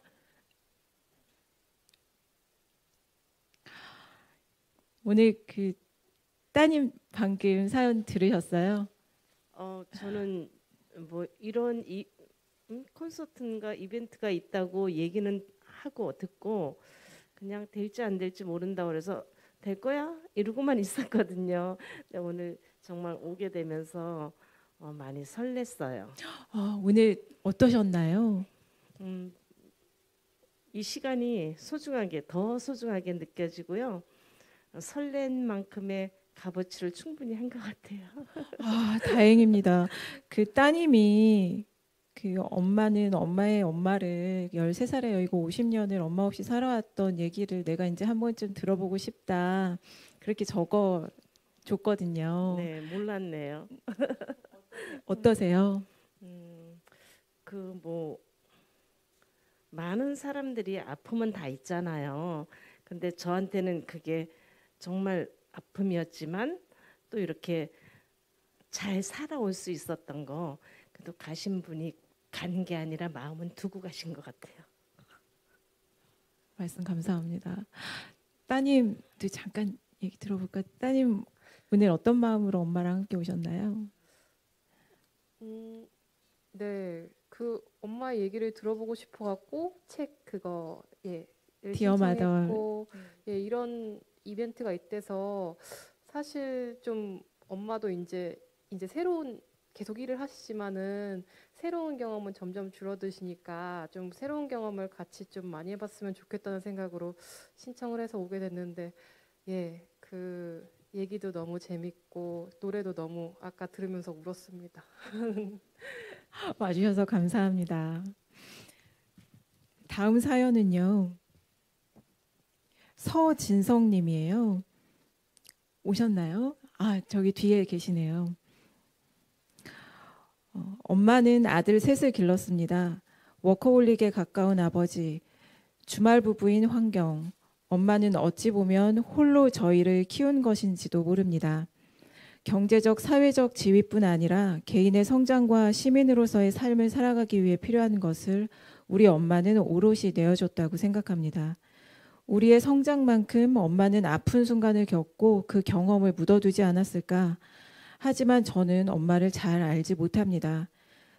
오늘 그 따님 방금 사연 들으셨어요? 저는 뭐 이런 콘서트인가 이벤트가 있다고 얘기는 하고 듣고 그냥 될지 안 될지 모른다고 그래서 될 거야 이러고만 있었거든요. 근데 오늘 정말 오게 되면서 많이 설렜어요. 오늘 어떠셨나요? 이 시간이 더 소중하게 느껴지고요. 설렌 만큼의 값어치를 충분히 한 것 같아요. 다행입니다. 그 따님이 그 엄마는 엄마의 엄마를 13살의 여이고 50년을 엄마 없이 살아왔던 얘기를 내가 이제 한 번쯤 들어보고 싶다. 그렇게 적어 줬거든요. 네, 몰랐네요. 어떠세요? 그 뭐 많은 사람들이 아픔은 다 있잖아요. 근데 저한테는 그게 정말 아픔이었지만 또 이렇게 잘 살아올 수 있었던 거 그래도 가신 분이 간 게 아니라 마음은 두고 가신 것 같아요. 말씀 감사합니다. 따님도 잠깐 얘기 들어볼까? 따님 오늘 어떤 마음으로 엄마랑 함께 오셨나요? 네, 그 엄마 얘기를 들어보고 싶어갖고 책 그거 디어마더 신청했고 이런 이벤트가 있대서 사실 좀 엄마도 이제 새로운 계속 일을 하시지만은 새로운 경험은 점점 줄어드시니까 좀 새로운 경험을 같이 좀 많이 해봤으면 좋겠다는 생각으로 신청을 해서 오게 됐는데 그 얘기도 너무 재밌고 노래도 너무 아까 들으면서 울었습니다. 와주셔서 감사합니다. 다음 사연은요. 서진성님이에요. 오셨나요? 저기 뒤에 계시네요. 엄마는 아들 셋을 길렀습니다. 워커홀릭에 가까운 아버지, 주말 부부인 환경. 엄마는 어찌 보면 홀로 저희를 키운 것인지도 모릅니다. 경제적, 사회적 지위뿐 아니라 개인의 성장과 시민으로서의 삶을 살아가기 위해 필요한 것을 우리 엄마는 오롯이 내어줬다고 생각합니다. 우리의 성장만큼 엄마는 아픈 순간을 겪고 그 경험을 묻어두지 않았을까? 하지만 저는 엄마를 잘 알지 못합니다.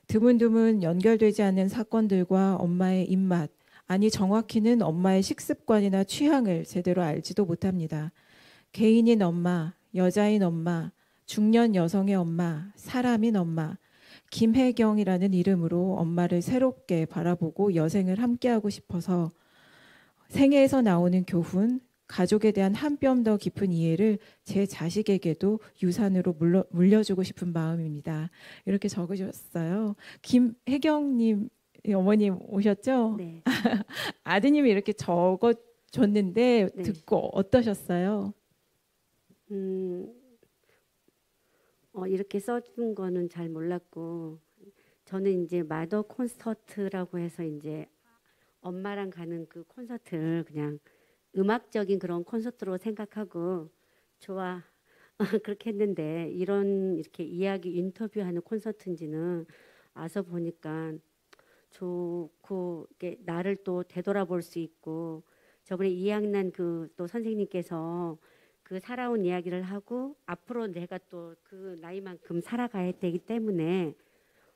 드문드문 연결되지 않는 사건들과 엄마의 입맛, 아니 정확히는 엄마의 식습관이나 취향을 제대로 알지도 못합니다. 개인인 엄마, 여자인 엄마, 중년 여성의 엄마, 사람인 엄마, 김혜경이라는 이름으로 엄마를 새롭게 바라보고 여생을 함께하고 싶어서 생애에서 나오는 교훈, 가족에 대한 한 뼘 더 깊은 이해를 제 자식에게도 유산으로 물려주고 싶은 마음입니다. 이렇게 적으셨어요. 김혜경님 어머님 오셨죠? 네. 아드님이 이렇게 적어줬는데 네. 듣고 어떠셨어요? 이렇게 써준 거는 잘 몰랐고 저는 이제 마더 콘서트라고 해서 이제 엄마랑 가는 그 콘서트를 그냥 음악적인 그런 콘서트로 생각하고 좋아 그렇게 했는데 이렇게 이야기 인터뷰하는 콘서트인지는 와서 보니까 좋고 이게 나를 또 되돌아볼 수 있고 저번에 2학년 그 또 선생님께서 그 살아온 이야기를 하고 앞으로 내가 또 그 나이만큼 살아가야 되기 때문에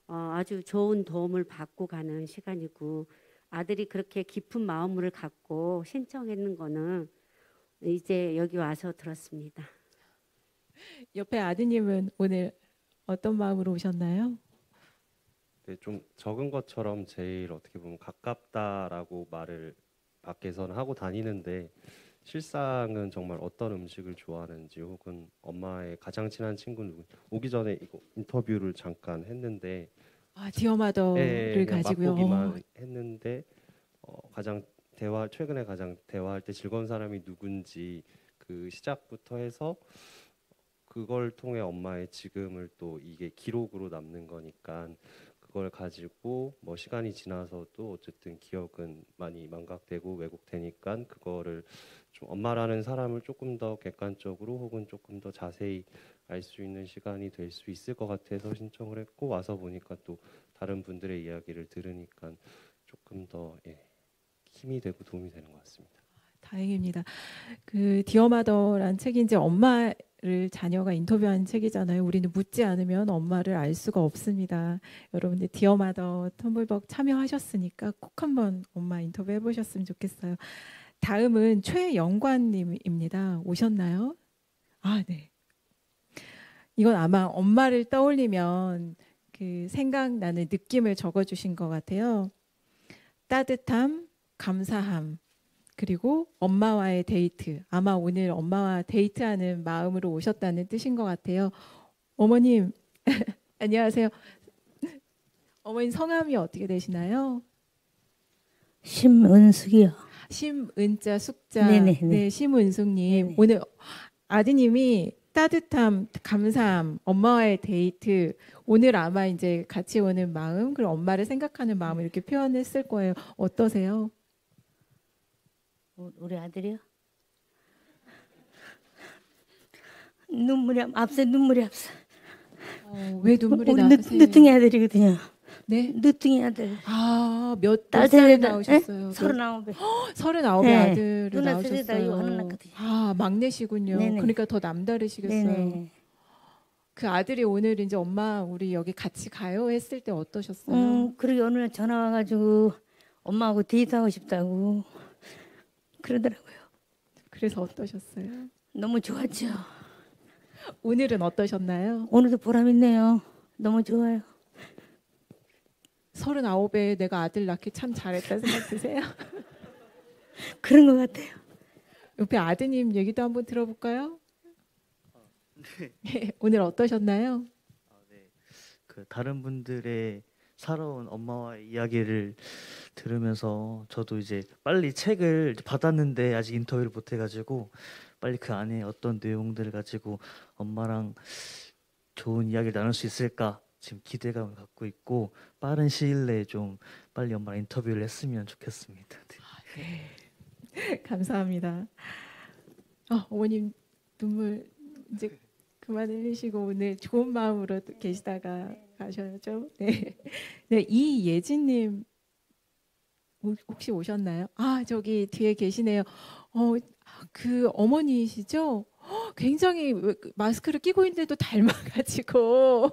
아주 좋은 도움을 받고 가는 시간이고 아들이 그렇게 깊은 마음을 갖고 신청했는 거는 이제 여기 와서 들었습니다. 옆에 아드님은 오늘 어떤 마음으로 오셨나요? 네, 좀 적은 것처럼 제일 어떻게 보면 가깝다라고 말을 밖에서는 하고 다니는데 실상은 정말 어떤 음식을 좋아하는지 혹은 엄마의 가장 친한 친구 누구 오기 전에 이거 인터뷰를 잠깐 했는데 디어마더를 가지고요. 맛보기만 했는데 가장 최근에 가장 대화할 때 즐거운 사람이 누군지 그 시작부터 해서 그걸 통해 엄마의 지금을 또 이게 기록으로 남는 거니까 그걸 가지고 뭐 시간이 지나서도 어쨌든 기억은 많이 망각되고 왜곡되니까 그거를 좀 엄마라는 사람을 조금 더 객관적으로 혹은 조금 더 자세히 알 수 있는 시간이 될 수 있을 것 같아서 신청을 했고 와서 보니까 또 다른 분들의 이야기를 들으니까 조금 더 힘이 되고 도움이 되는 것 같습니다. 다행입니다. 그 디어마더란 책이 이제 엄마를 자녀가 인터뷰한 책이잖아요. 우리는 묻지 않으면 엄마를 알 수가 없습니다. 여러분들 디어마더 텀블벅 참여하셨으니까 꼭 한번 엄마 인터뷰 해보셨으면 좋겠어요. 다음은 최영관님입니다. 오셨나요? 네. 이건 아마 엄마를 떠올리면 그 생각나는 느낌을 적어주신 것 같아요. 따뜻함, 감사함, 그리고 엄마와의 데이트. 아마 오늘 엄마와 데이트하는 마음으로 오셨다는 뜻인 것 같아요. 어머님, 안녕하세요. 어머님 성함이 어떻게 되시나요? 심은숙이요. 심은자 숙자. 네네. 네, 심은숙님. 네네. 오늘 아드님이 따뜻함, 감사함, 엄마와의 데이트. 오늘 아마 이제 같이 오는 마음, 그리고 엄마를 생각하는 마음을 이렇게 표현했을 거예요. 어떠세요? 우리 아들이요? 눈물이 앞서. 왜 눈물이 우리 나세요? 늦둥이 아들이거든요. 네? 늦둥이 아들. 몇 딸 살에 세대다. 나오셨어요? 39에. 39에 네. 아들을 누나 세대다 이거 하나 낳으셨어요. 낳거든요. 막내시군요. 네네. 그러니까 더 남다르시겠어요. 네네. 그 아들이 오늘 이제 엄마 우리 여기 같이 가요 했을 때 어떠셨어요? 그러게 어느 날 전화 와가지고 엄마하고 데이트하고 싶다고 그러더라고요. 그래서 어떠셨어요? 너무 좋았죠. 오늘은 어떠셨나요? 오늘도 보람 있네요. 너무 좋아요. 39에 내가 아들 낳기 참 잘했다 생각 드세요? 그런 것 같아요. 옆에 아드님 얘기도 한번 들어볼까요? 네. 오늘 어떠셨나요? 그 다른 분들의 살아온 엄마와의 이야기를 들으면서 저도 이제 빨리 책을 받았는데 아직 인터뷰를 못 해가지고 빨리 그 안에 어떤 내용들을 가지고 엄마랑 좋은 이야기를 나눌 수 있을까 지금 기대감을 갖고 있고 빠른 시일 내에 좀 빨리 엄마랑 인터뷰를 했으면 좋겠습니다. 네. 감사합니다. 어머님 눈물 이제 그만 흘리시고 오늘 좋은 마음으로 계시다가 가셔야죠. 네. 네, 이예진님 혹시 오셨나요? 저기 뒤에 계시네요. 그 어머니시죠? 굉장히 마스크를 끼고 있는데도 닮아가지고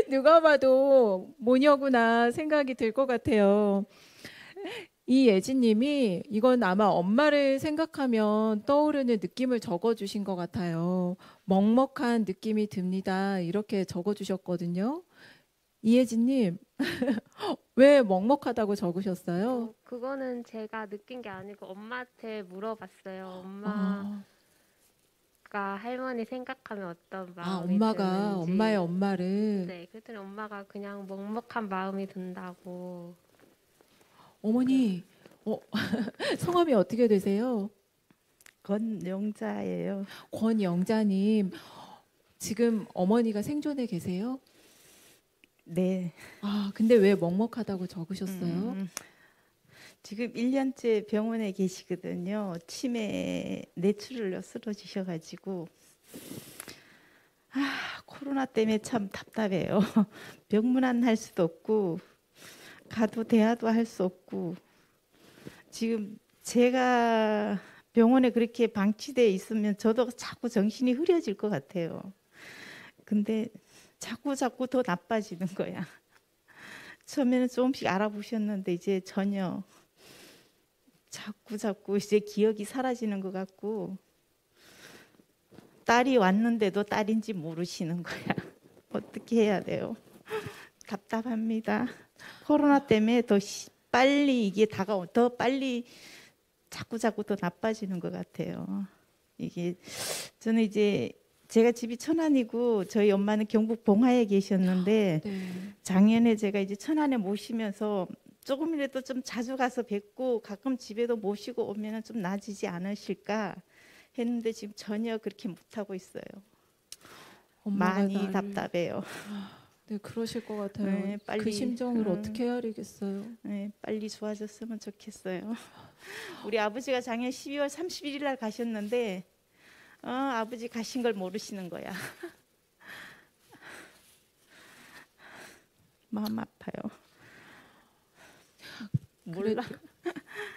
누가 봐도 모녀구나 생각이 들 것 같아요. 이예진님이 이건 아마 엄마를 생각하면 떠오르는 느낌을 적어주신 것 같아요. 먹먹한 느낌이 듭니다. 이렇게 적어주셨거든요. 이예진님 왜 먹먹하다고 적으셨어요? 그거는 제가 느낀 게 아니고 엄마한테 물어봤어요. 엄마가 할머니 생각하면 어떤 마음이 엄마가 드는지. 엄마의 엄마를. 네, 그랬더니 엄마가 그냥 먹먹한 마음이 든다고. 어머니 성함이 어떻게 되세요? 권영자예요. 권영자님 지금 어머니가 생존에 계세요? 네. 근데 왜 먹먹하다고 적으셨어요? 지금 1년째 병원에 계시거든요. 치매 뇌출혈로 쓰러지셔가지고 코로나 때문에 참 답답해요. 병문안 할 수도 없고 가도 대화도 할 수 없고 지금 제가 병원에 그렇게 방치돼 있으면 저도 자꾸 정신이 흐려질 것 같아요. 근데 자꾸 더 나빠지는 거야. 처음에는 조금씩 알아보셨는데 이제 전혀 자꾸 이제 기억이 사라지는 것 같고 딸이 왔는데도 딸인지 모르시는 거야. 어떻게 해야 돼요? 답답합니다. 코로나 때문에 더 빨리 이게 더 빨리 자꾸 더 나빠지는 것 같아요. 이게 저는 이제 제가 집이 천안이고 저희 엄마는 경북 봉화에 계셨는데 작년에 제가 이제 천안에 모시면서 조금이라도 좀 자주 가서 뵙고 가끔 집에도 모시고 오면은 좀 나아지지 않으실까 했는데 지금 전혀 그렇게 못하고 있어요. 많이 답답해요. 네, 그러실 것 같아요. 네, 빨리, 그 심정을 어떻게 헤아리겠어요? 네, 빨리 좋아졌으면 좋겠어요. 우리 아버지가 작년 12월 31일 날 가셨는데 아버지 가신 걸 모르시는 거야. 마음 아파요. 몰라.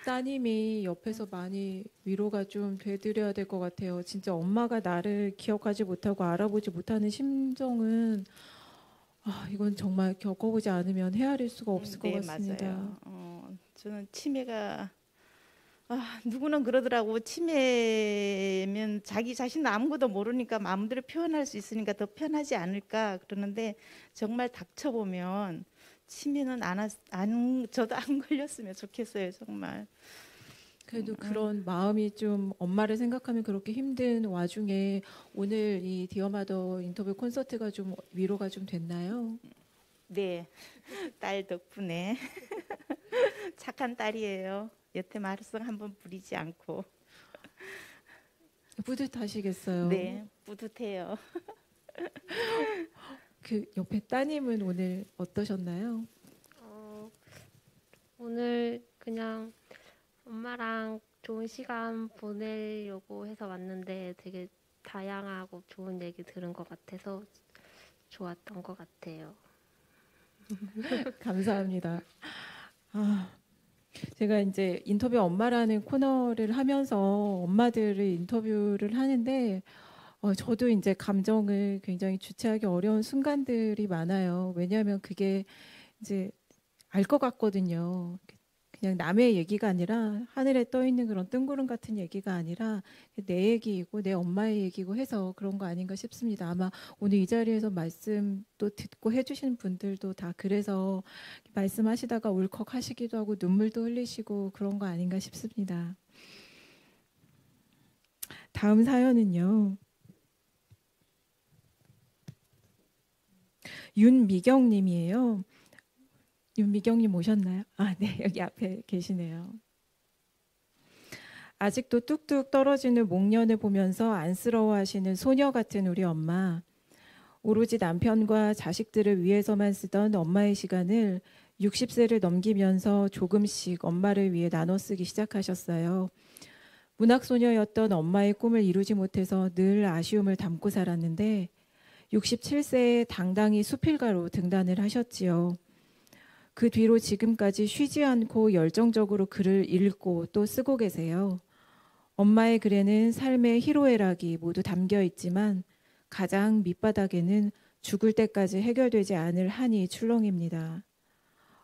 따님이 옆에서 많이 위로가 좀 되드려야 될 것 같아요. 진짜 엄마가 나를 기억하지 못하고 알아보지 못하는 심정은 이건 정말 겪어보지 않으면 헤아릴 수가 없을 것 같습니다. 맞아요. 저는 치매가 누구는 그러더라고. 치매면 자기 자신도 아무것도 모르니까 마음대로 표현할 수 있으니까 더 편하지 않을까 그러는데 정말 닥쳐보면 치매는 저도 안 걸렸으면 좋겠어요. 정말. 그래도 그런 마음이 좀 엄마를 생각하면 그렇게 힘든 와중에 오늘 이 디어마더 인터뷰 콘서트가 좀 위로가 좀 됐나요? 네. 딸 덕분에 착한 딸이에요. 여태 말썽 한번 부리지 않고. 뿌듯하시겠어요. 네, 뿌듯해요. 그 옆에 따님은 오늘 어떠셨나요? 오늘 그냥 엄마랑 좋은 시간 보내려고 해서 왔는데 되게 다양하고 좋은 얘기 들은 것 같아서 좋았던 것 같아요. 감사합니다. 제가 이제 인터뷰 엄마라는 코너를 하면서 엄마들을 인터뷰를 하는데 저도 이제 감정을 굉장히 주체하기 어려운 순간들이 많아요. 왜냐하면 그게 이제 알 것 같거든요. 그냥 남의 얘기가 아니라 하늘에 떠 있는 그런 뜬구름 같은 얘기가 아니라 내 얘기이고 내 엄마의 얘기고 해서 그런 거 아닌가 싶습니다. 아마 오늘 이 자리에서 말씀 또 듣고 해주신 분들도 다 그래서 말씀하시다가 울컥하시기도 하고 눈물도 흘리시고 그런 거 아닌가 싶습니다. 다음 사연은요. 윤미경 님이에요. 윤미경님 오셨나요? 네, 여기 앞에 계시네요. 아직도 뚝뚝 떨어지는 목련을 보면서 안쓰러워하시는 소녀 같은 우리 엄마. 오로지 남편과 자식들을 위해서만 쓰던 엄마의 시간을 60세를 넘기면서 조금씩 엄마를 위해 나눠 쓰기 시작하셨어요. 문학소녀였던 엄마의 꿈을 이루지 못해서 늘 아쉬움을 담고 살았는데 67세에 당당히 수필가로 등단을 하셨지요. 그 뒤로 지금까지 쉬지 않고 열정적으로 글을 읽고 또 쓰고 계세요. 엄마의 글에는 삶의 희로애락이 모두 담겨 있지만 가장 밑바닥에는 죽을 때까지 해결되지 않을 한이 출렁입니다.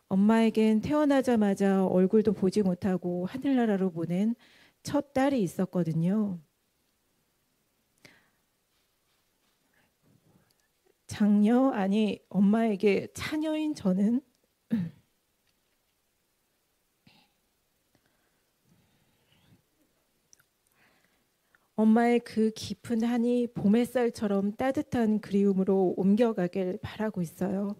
엄마에겐 태어나자마자 얼굴도 보지 못하고 하늘나라로 보낸 첫 딸이 있었거든요. 엄마에게 차녀인 저는 엄마의 그 깊은 한이 봄 햇살처럼 따뜻한 그리움으로 옮겨가길 바라고 있어요.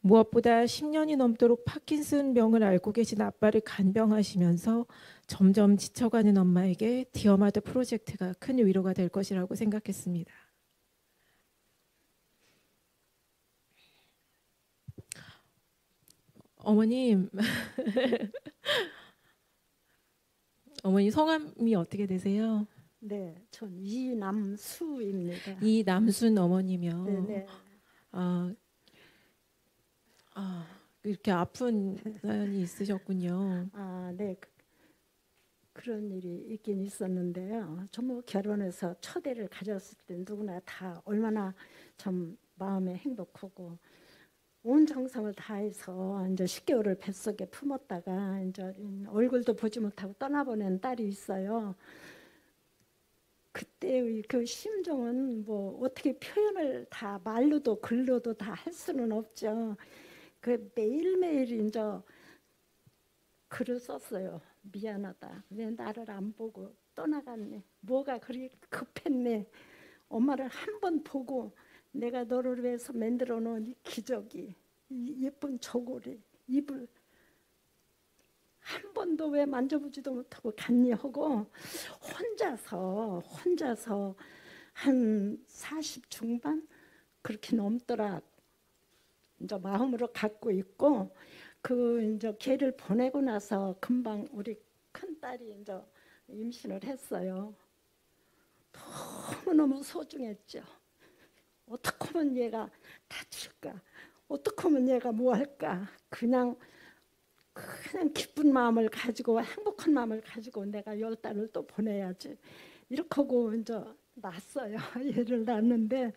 무엇보다 10년이 넘도록 파킨슨 병을 앓고 계신 아빠를 간병하시면서 점점 지쳐가는 엄마에게 디어마더 프로젝트가 큰 위로가 될 것이라고 생각했습니다. 어머님, 어머니 성함이 어떻게 되세요? 네, 전 이남수입니다. 이남순 어머니며. 네네. 이렇게 아픈 사연이 있으셨군요. 네. 그런 일이 있긴 있었는데요. 전부 결혼해서 처대를 가졌을 때 누구나 다 얼마나 참 마음에 행복하고 온 정성을 다해서 이제 10개월을 뱃속에 품었다가 이제 얼굴도 보지 못하고 떠나보낸 딸이 있어요. 그때의 그 심정은 뭐 어떻게 표현을 다 말로도 글로도 다 할 수는 없죠. 그 매일매일 이제 글을 썼어요. 미안하다. 왜 나를 안 보고 떠나갔네. 뭐가 그리 급했네. 엄마를 한 번 보고 내가 너를 위해서 만들어 놓은 이 기저귀, 이 예쁜 저고리, 이불 한 번도 왜 만져보지도 못하고 갔니 하고 혼자서 한 40 중반 그렇게 넘더라. 이제 마음으로 갖고 있고 그 이제 걔를 보내고 나서 금방 우리 큰 딸이 이제 임신을 했어요. 너무너무 소중했죠. 어떻게 하면 얘가 다칠까? 어떻게 하면 얘가 뭐 할까? 그냥 기쁜 마음을 가지고 행복한 마음을 가지고 내가 10달을 또 보내야지. 이렇게 하고 이제 낳았어요. 얘를 낳았는데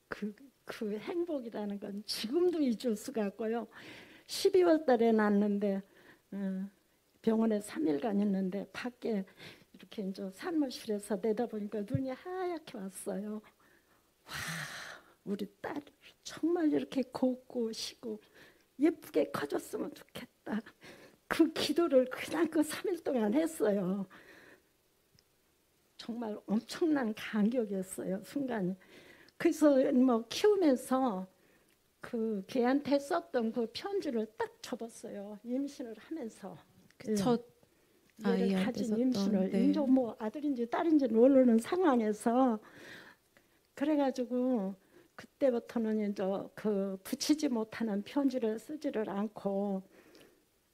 그 행복이라는 건 지금도 잊을 수가 없고요. 12월 달에 낳았는데 병원에 3일간 있는데 밖에 이렇게 이제 사무실에서 내다보니까 눈이 하얗게 왔어요. 와, 우리 딸 정말 이렇게 곱고 시고 예쁘게 커졌으면 좋겠다. 그 기도를 그냥 그 3일 동안 했어요. 정말 엄청난 감격이었어요, 순간이. 그래서 뭐 키우면서 그 걔한테 썼던 그 편지를 딱 접었어요. 임신을 하면서. 첫 얘를 아이한테 가진 썼던, 임신을 네. 이제 뭐 아들인지 딸인지 모르는 상황에서 그래가지고 그때부터는 이제 그 붙이지 못하는 편지를 쓰지를 않고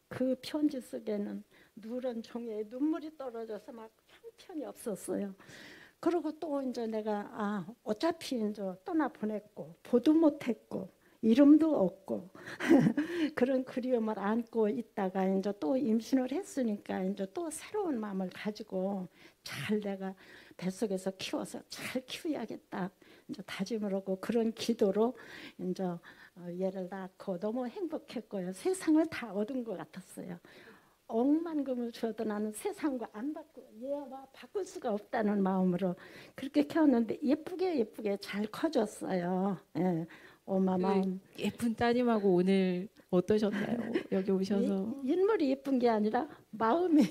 그 편지 속에는 누런 종이에 눈물이 떨어져서 막 형편이 없었어요. 그리고 또 이제 내가 어차피 이제 떠나 보냈고 보도 못했고 이름도 없고 그런 그리움을 안고 있다가 이제 또 임신을 했으니까 이제 또 새로운 마음을 가지고 잘 내가 뱃속에서 키워서 잘 키워야겠다 이제 다짐을 하고 그런 기도로 이제 얘를 낳고 너무 행복했고요. 세상을 다 얻은 것 같았어요. 억만금을 줘도 나는 세상과 안 바꾸 얘와 바꿀 수가 없다는 마음으로 그렇게 키웠는데 예쁘게 잘 커졌어요. 예. 엄마 마음. 예쁜 따님하고 오늘 어떠셨나요? 여기 오셔서. 인물이 예쁜 게 아니라 마음이.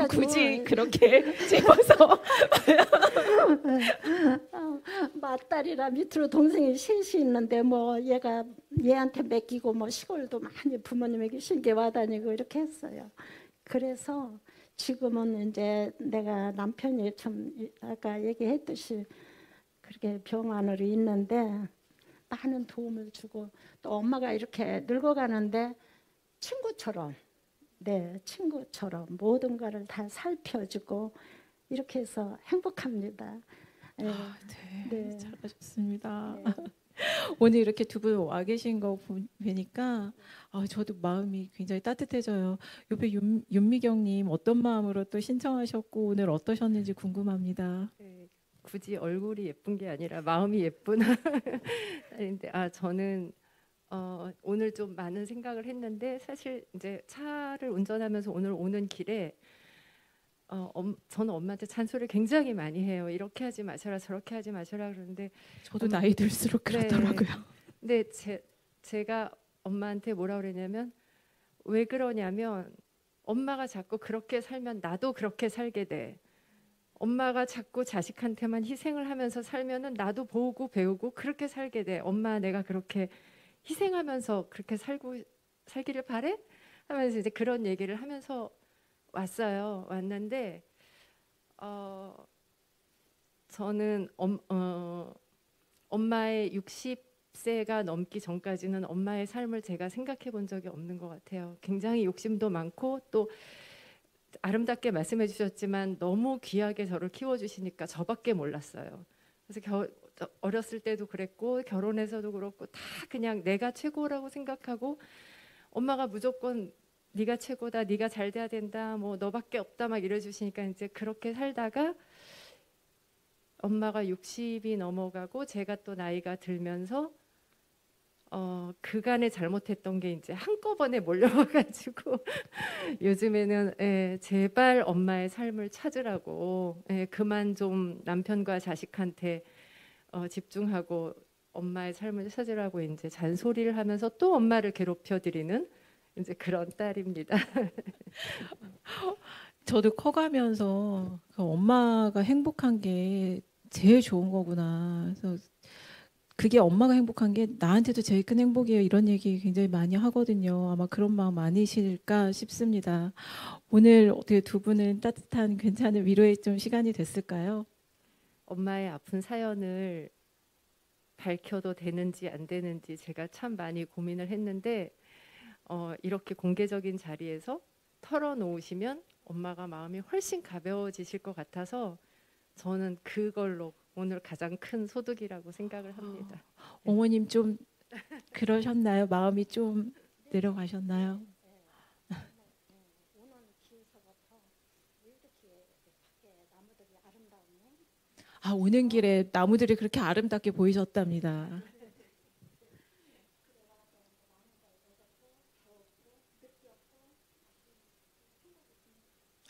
굳이 그렇게 집어서. 맏딸이라 밑으로 동생이 셋이 있는데 뭐 얘한테 맡기고 뭐 시골도 많이 부모님에게 신게 와다니고 이렇게 했어요. 그래서 지금은 이제 내가 남편이 참 아까 얘기했듯이 그렇게 병원으로 있는데 많은 도움을 주고 또 엄마가 이렇게 늙어가는데 친구처럼 모든 거를 다 살펴주고 이렇게 해서 행복합니다. 네, 잘하셨습니다. 네. 오늘 이렇게 두 분 와 계신 거 보니까 저도 마음이 굉장히 따뜻해져요. 옆에 윤미경님 어떤 마음으로 또 신청하셨고 오늘 어떠셨는지 궁금합니다. 네, 굳이 얼굴이 예쁜 게 아니라 마음이 예쁜 딸인데 저는 오늘 좀 많은 생각을 했는데 사실 이제 차를 운전하면서 오늘 오는 길에 저는 엄마한테 잔소리를 굉장히 많이 해요. 이렇게 하지 마셔라 저렇게 하지 마셔라 그러는데 저도 나이 들수록 그러더라고요. 근데 제가 엄마한테 뭐라 그러냐면 왜 그러냐면 엄마가 자꾸 그렇게 살면 나도 그렇게 살게 돼. 엄마가 자꾸 자식한테만 희생을 하면서 살면은 나도 보고 배우고 그렇게 살게 돼. 엄마 내가 그렇게 희생하면서 그렇게 살기를 바래? 하면서 이제 그런 얘기를 하면서 왔는데 저는 엄마의 40세가 넘기 전까지는 엄마의 삶을 제가 생각해 본 적이 없는 것 같아요. 굉장히 욕심도 많고 또 아름답게 말씀해 주셨지만 너무 귀하게 저를 키워주시니까 저밖에 몰랐어요. 그래서 어렸을 때도 그랬고 결혼해서도 그렇고 다 그냥 내가 최고라고 생각하고 엄마가 무조건 네가 최고다, 네가 잘 돼야 된다, 뭐 너밖에 없다 막 이래주시니까 이제 그렇게 살다가 엄마가 60이 넘어가고 제가 또 나이가 들면서 그간에 잘못했던 게 이제 한꺼번에 몰려와가지고 요즘에는 제발 엄마의 삶을 찾으라고 그만 좀 남편과 자식한테 집중하고 엄마의 삶을 찾으라고 이제 잔소리를 하면서 또 엄마를 괴롭혀드리는 이제 그런 딸입니다. 저도 커가면서 그 엄마가 행복한 게 제일 좋은 거구나. 그래서 그게 엄마가 행복한 게 나한테도 제일 큰 행복이에요. 이런 얘기 굉장히 많이 하거든요. 아마 그런 마음 많으실까 싶습니다. 오늘 어떻게 두 분은 따뜻한 괜찮은 위로의 좀 시간이 됐을까요? 엄마의 아픈 사연을 밝혀도 되는지 안 되는지 제가 참 많이 고민을 했는데 이렇게 공개적인 자리에서 털어놓으시면 엄마가 마음이 훨씬 가벼워지실 것 같아서 저는 그걸로 오늘 가장 큰 소득이라고 생각을 합니다. 어머님 좀 그러셨나요? 마음이 좀 내려가셨나요? 아, 오는 길에 나무들이 그렇게 아름답게 보이셨답니다.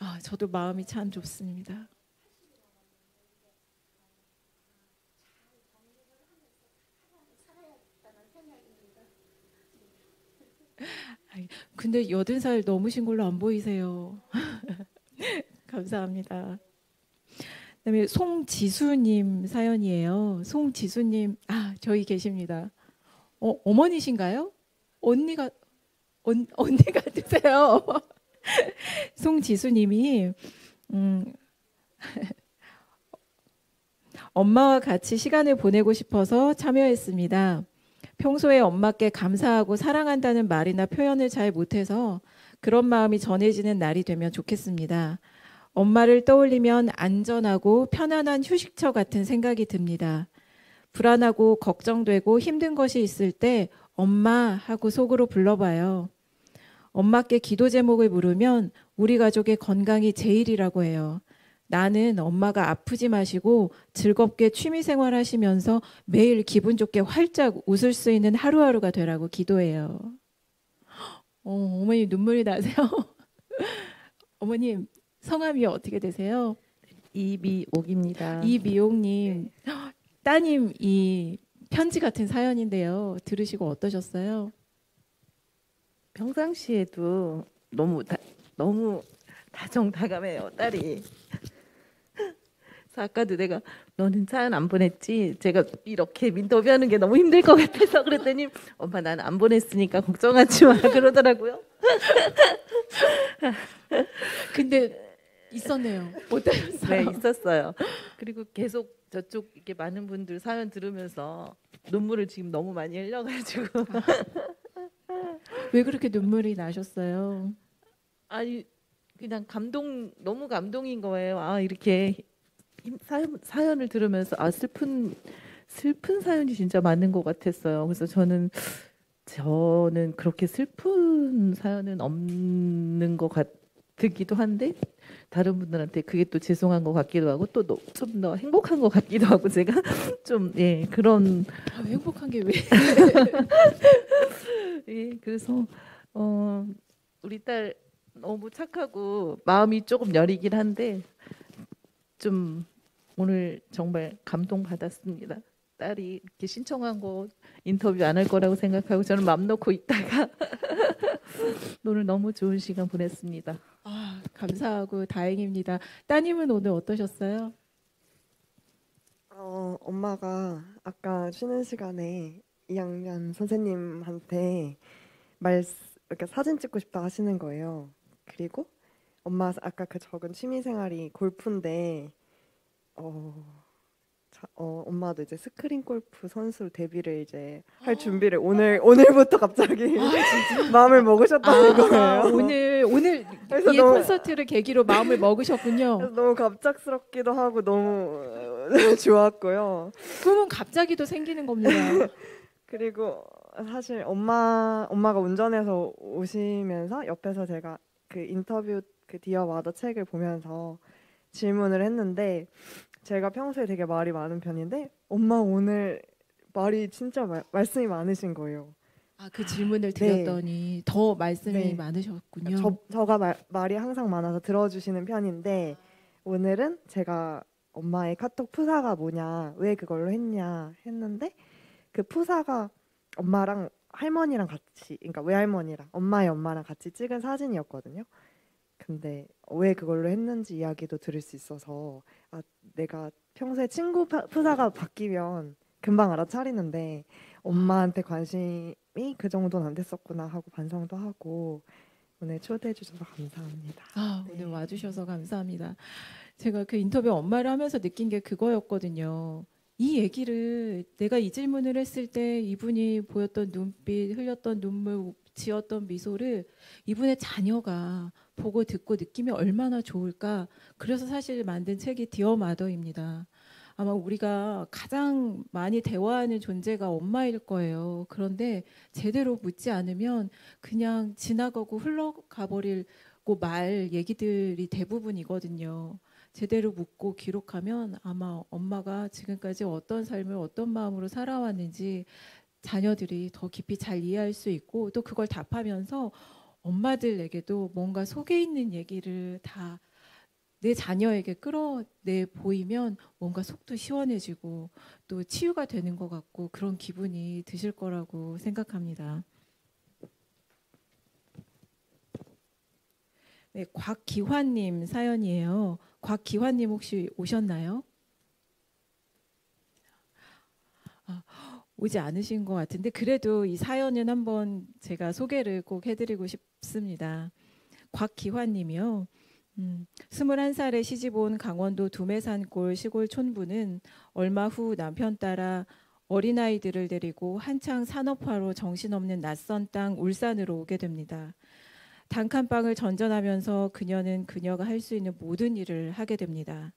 아, 저도 마음이 참 좋습니다. 근데 80살 넘으신 걸로 안 보이세요. 감사합니다. 그다음에 송지수님 사연이에요. 송지수님, 저희 계십니다. 어머니신가요? 언니가 드세요. 송지수님이 엄마와 같이 시간을 보내고 싶어서 참여했습니다. 평소에 엄마께 감사하고 사랑한다는 말이나 표현을 잘 못해서 그런 마음이 전해지는 날이 되면 좋겠습니다. 엄마를 떠올리면 안전하고 편안한 휴식처 같은 생각이 듭니다. 불안하고 걱정되고 힘든 것이 있을 때 엄마 하고 속으로 불러봐요. 엄마께 기도 제목을 물으면 우리 가족의 건강이 제일이라고 해요. 나는 엄마가 아프지 마시고 즐겁게 취미생활 하시면서 매일 기분 좋게 활짝 웃을 수 있는 하루하루가 되라고 기도해요. 어머님 눈물이 나세요? 어머님 성함이 어떻게 되세요? 이미옥입니다. 이미옥님, 따님 이 편지 같은 사연인데요. 들으시고 어떠셨어요? 평상시에도 너무 다정다감해요, 딸이. 그래서 아까도 내가 너는 사연 안 보냈지? 제가 이렇게 인터뷰하는 게 너무 힘들 것 같아서 그랬더니 엄마 난 안 보냈으니까 걱정하지 마 그러더라고요. 근데 있었네요. 어떠셨어요? 네, 있었어요. 그리고 계속 저쪽 이렇게 많은 분들 사연 들으면서 눈물을 지금 너무 많이 흘려가지고. 왜 그렇게 눈물이 나셨어요? 아니 그냥 너무 감동인 거예요. 아 이렇게 사연을 들으면서 슬픈 사연이 진짜 많은 것 같았어요. 그래서 저는 그렇게 슬픈 사연은 없는 것 같기도 한데 다른 분들한테 그게 또 죄송한 것 같기도 하고 또 좀 더 행복한 것 같기도 하고 제가 좀 그런 행복한 게 왜? 예, 그래서 우리 딸 너무 착하고 마음이 조금 여리긴 한데 좀 오늘 정말 감동받았습니다. 딸이 이렇게 신청한 거 인터뷰 안 할 거라고 생각하고 저는 맘 놓고 있다가 오늘 너무 좋은 시간 보냈습니다. 감사하고 다행입니다. 따님은 오늘 어떠셨어요? 엄마가 아까 쉬는 시간에 2학년 선생님한테 이렇게 사진 찍고 싶다 하시는 거예요. 그리고 엄마 아까 그 적은 취미 생활이 골프인데 엄마도 이제 스크린 골프 선수로 데뷔를 이제 할 준비를 오늘부터 갑자기 마음을 먹으셨다는 거예요. 오늘 그래서 이 너무- 콘서트를 계기로 마음을 먹으셨군요. 그래서 너무 갑작스럽기도 하고 너무 좋았고요. 꿈은 갑자기도 생기는 겁니다. 그리고 사실 엄마가 운전해서 오시면서 옆에서 제가 그 인터뷰 그 디어 마더 책을 보면서 질문을 했는데 제가 평소에 되게 말이 많은 편인데 엄마 오늘 말이 진짜 말씀이 많으신 거예요. 그 질문을 네. 드렸더니 더 말씀이 네. 많으셨군요. 저가 말이 항상 많아서 들어주시는 편인데 오늘은 제가 엄마의 카톡 푸사가 뭐냐, 왜 그걸로 했냐 했는데 그 푸사가 엄마랑 할머니랑 같이, 그러니까 외할머니랑 엄마랑 같이 찍은 사진이었거든요. 근데 왜 그걸로 했는지 이야기도 들을 수 있어서 내가 평소에 친구 푸사가 바뀌면 금방 알아차리는데 엄마한테 관심이 그 정도는 안 됐었구나 하고 반성도 하고 오늘 초대해 주셔서 감사합니다. 오늘 와주셔서 감사합니다. 제가 그 인터뷰 엄마를 하면서 느낀 게 그거였거든요. 이 얘기를 내가 이 질문을 했을 때 이분이 보였던 눈빛, 흘렸던 눈물, 지었던 미소를 이분의 자녀가 보고 듣고 느끼면 얼마나 좋을까. 그래서 사실 만든 책이 디어 마더입니다. 아마 우리가 가장 많이 대화하는 존재가 엄마일 거예요. 그런데 제대로 묻지 않으면 그냥 지나가고 흘러가 버리고 말 얘기들이 대부분이거든요. 제대로 묻고 기록하면 아마 엄마가 지금까지 어떤 삶을 어떤 마음으로 살아왔는지 자녀들이 더 깊이 잘 이해할 수 있고 또 그걸 답하면서 엄마들에게도 뭔가 속에 있는 얘기를 다 내 자녀에게 끌어내 보이면 뭔가 속도 시원해지고 또 치유가 되는 것 같고 그런 기분이 드실 거라고 생각합니다. 네, 곽기환님 사연이에요. 곽기환님 혹시 오셨나요? 오지 않으신 것 같은데 그래도 이 사연은 한번 제가 소개를 꼭 해드리고 싶습니다. 곽기환님이요. 21살에 시집온 강원도 두메산골 시골 촌부는 얼마 후 남편 따라 어린아이들을 데리고 한창 산업화로 정신없는 낯선 땅 울산으로 오게 됩니다. 단칸방을 전전하면서 그녀는 그녀가 할 수 있는 모든 일을 하게 됩니다.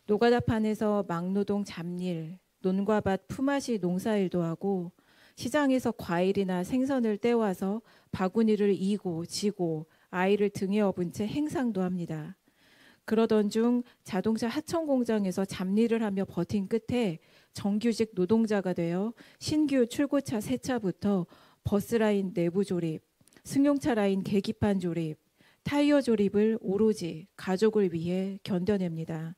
노가다판에서 막노동 잡일, 논과 밭 품앗이 농사일도 하고 시장에서 과일이나 생선을 떼와서 바구니를 이고 지고 아이를 등에 업은 채 행상도 합니다. 그러던 중 자동차 하청 공장에서 잡일을 하며 버틴 끝에 정규직 노동자가 되어 신규 출고차 세차부터 버스라인 내부 조립, 승용차 라인 계기판 조립, 타이어 조립을 오로지 가족을 위해 견뎌냅니다.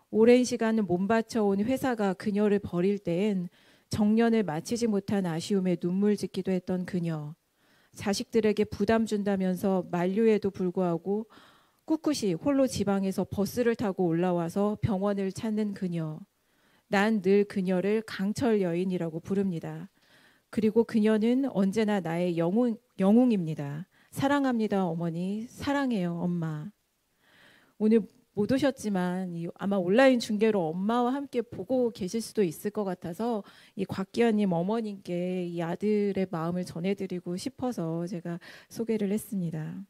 오랜 시간 몸바쳐온 회사가 그녀를 버릴 때엔 정년을 마치지 못한 아쉬움에 눈물 짓기도 했던 그녀. 자식들에게 부담 준다면서 만류에도 불구하고 꿋꿋이 홀로 지방에서 버스를 타고 올라와서 병원을 찾는 그녀. 난 늘 그녀를 강철 여인이라고 부릅니다. 그리고 그녀는 언제나 나의 영웅입니다. 사랑합니다, 어머니. 사랑해요, 엄마. 오늘 못 오셨지만 아마 온라인 중계로 엄마와 함께 보고 계실 수도 있을 것 같아서 이 곽기환님 어머님께 이 아들의 마음을 전해드리고 싶어서 제가 소개를 했습니다.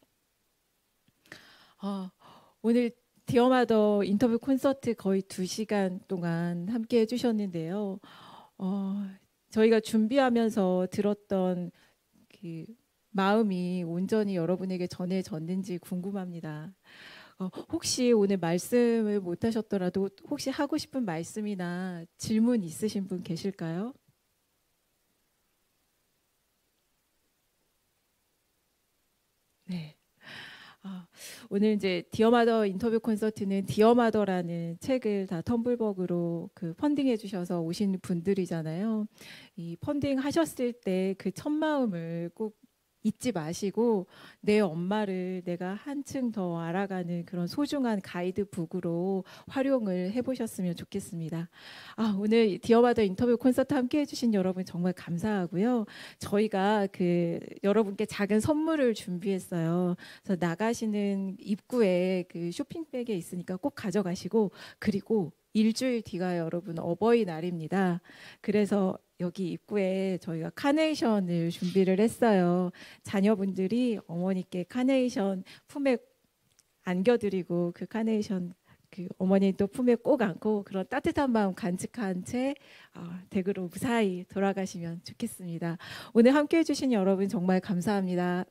오늘 디어마더 인터뷰 콘서트 거의 2시간 동안 함께 해주셨는데요. 저희가 준비하면서 들었던 그 마음이 온전히 여러분에게 전해졌는지 궁금합니다. 혹시 오늘 말씀을 못 하셨더라도 혹시 하고 싶은 말씀이나 질문 있으신 분 계실까요? 네. 오늘 이제 디어마더 인터뷰 콘서트는 디어마더라는 책을 다 텀블벅으로 그 펀딩해 주셔서 오신 분들이잖아요. 이 펀딩 하셨을 때 그 첫 마음을 꼭 잊지 마시고 내 엄마를 내가 한층 더 알아가는 그런 소중한 가이드북으로 활용을 해보셨으면 좋겠습니다. 오늘 디어마더 인터뷰 콘서트 함께 해주신 여러분 정말 감사하고요. 저희가 여러분께 작은 선물을 준비했어요. 그래서 나가시는 입구에 쇼핑백에 있으니까 꼭 가져가시고, 그리고 일주일 뒤가 여러분 어버이날입니다. 그래서 여기 입구에 저희가 카네이션을 준비를 했어요. 자녀분들이 어머니께 카네이션 품에 안겨드리고 그 카네이션 어머니 또 품에 꼭 안고 그런 따뜻한 마음 간직한 채 댁으로 무사히 돌아가시면 좋겠습니다. 오늘 함께해 주신 여러분 정말 감사합니다.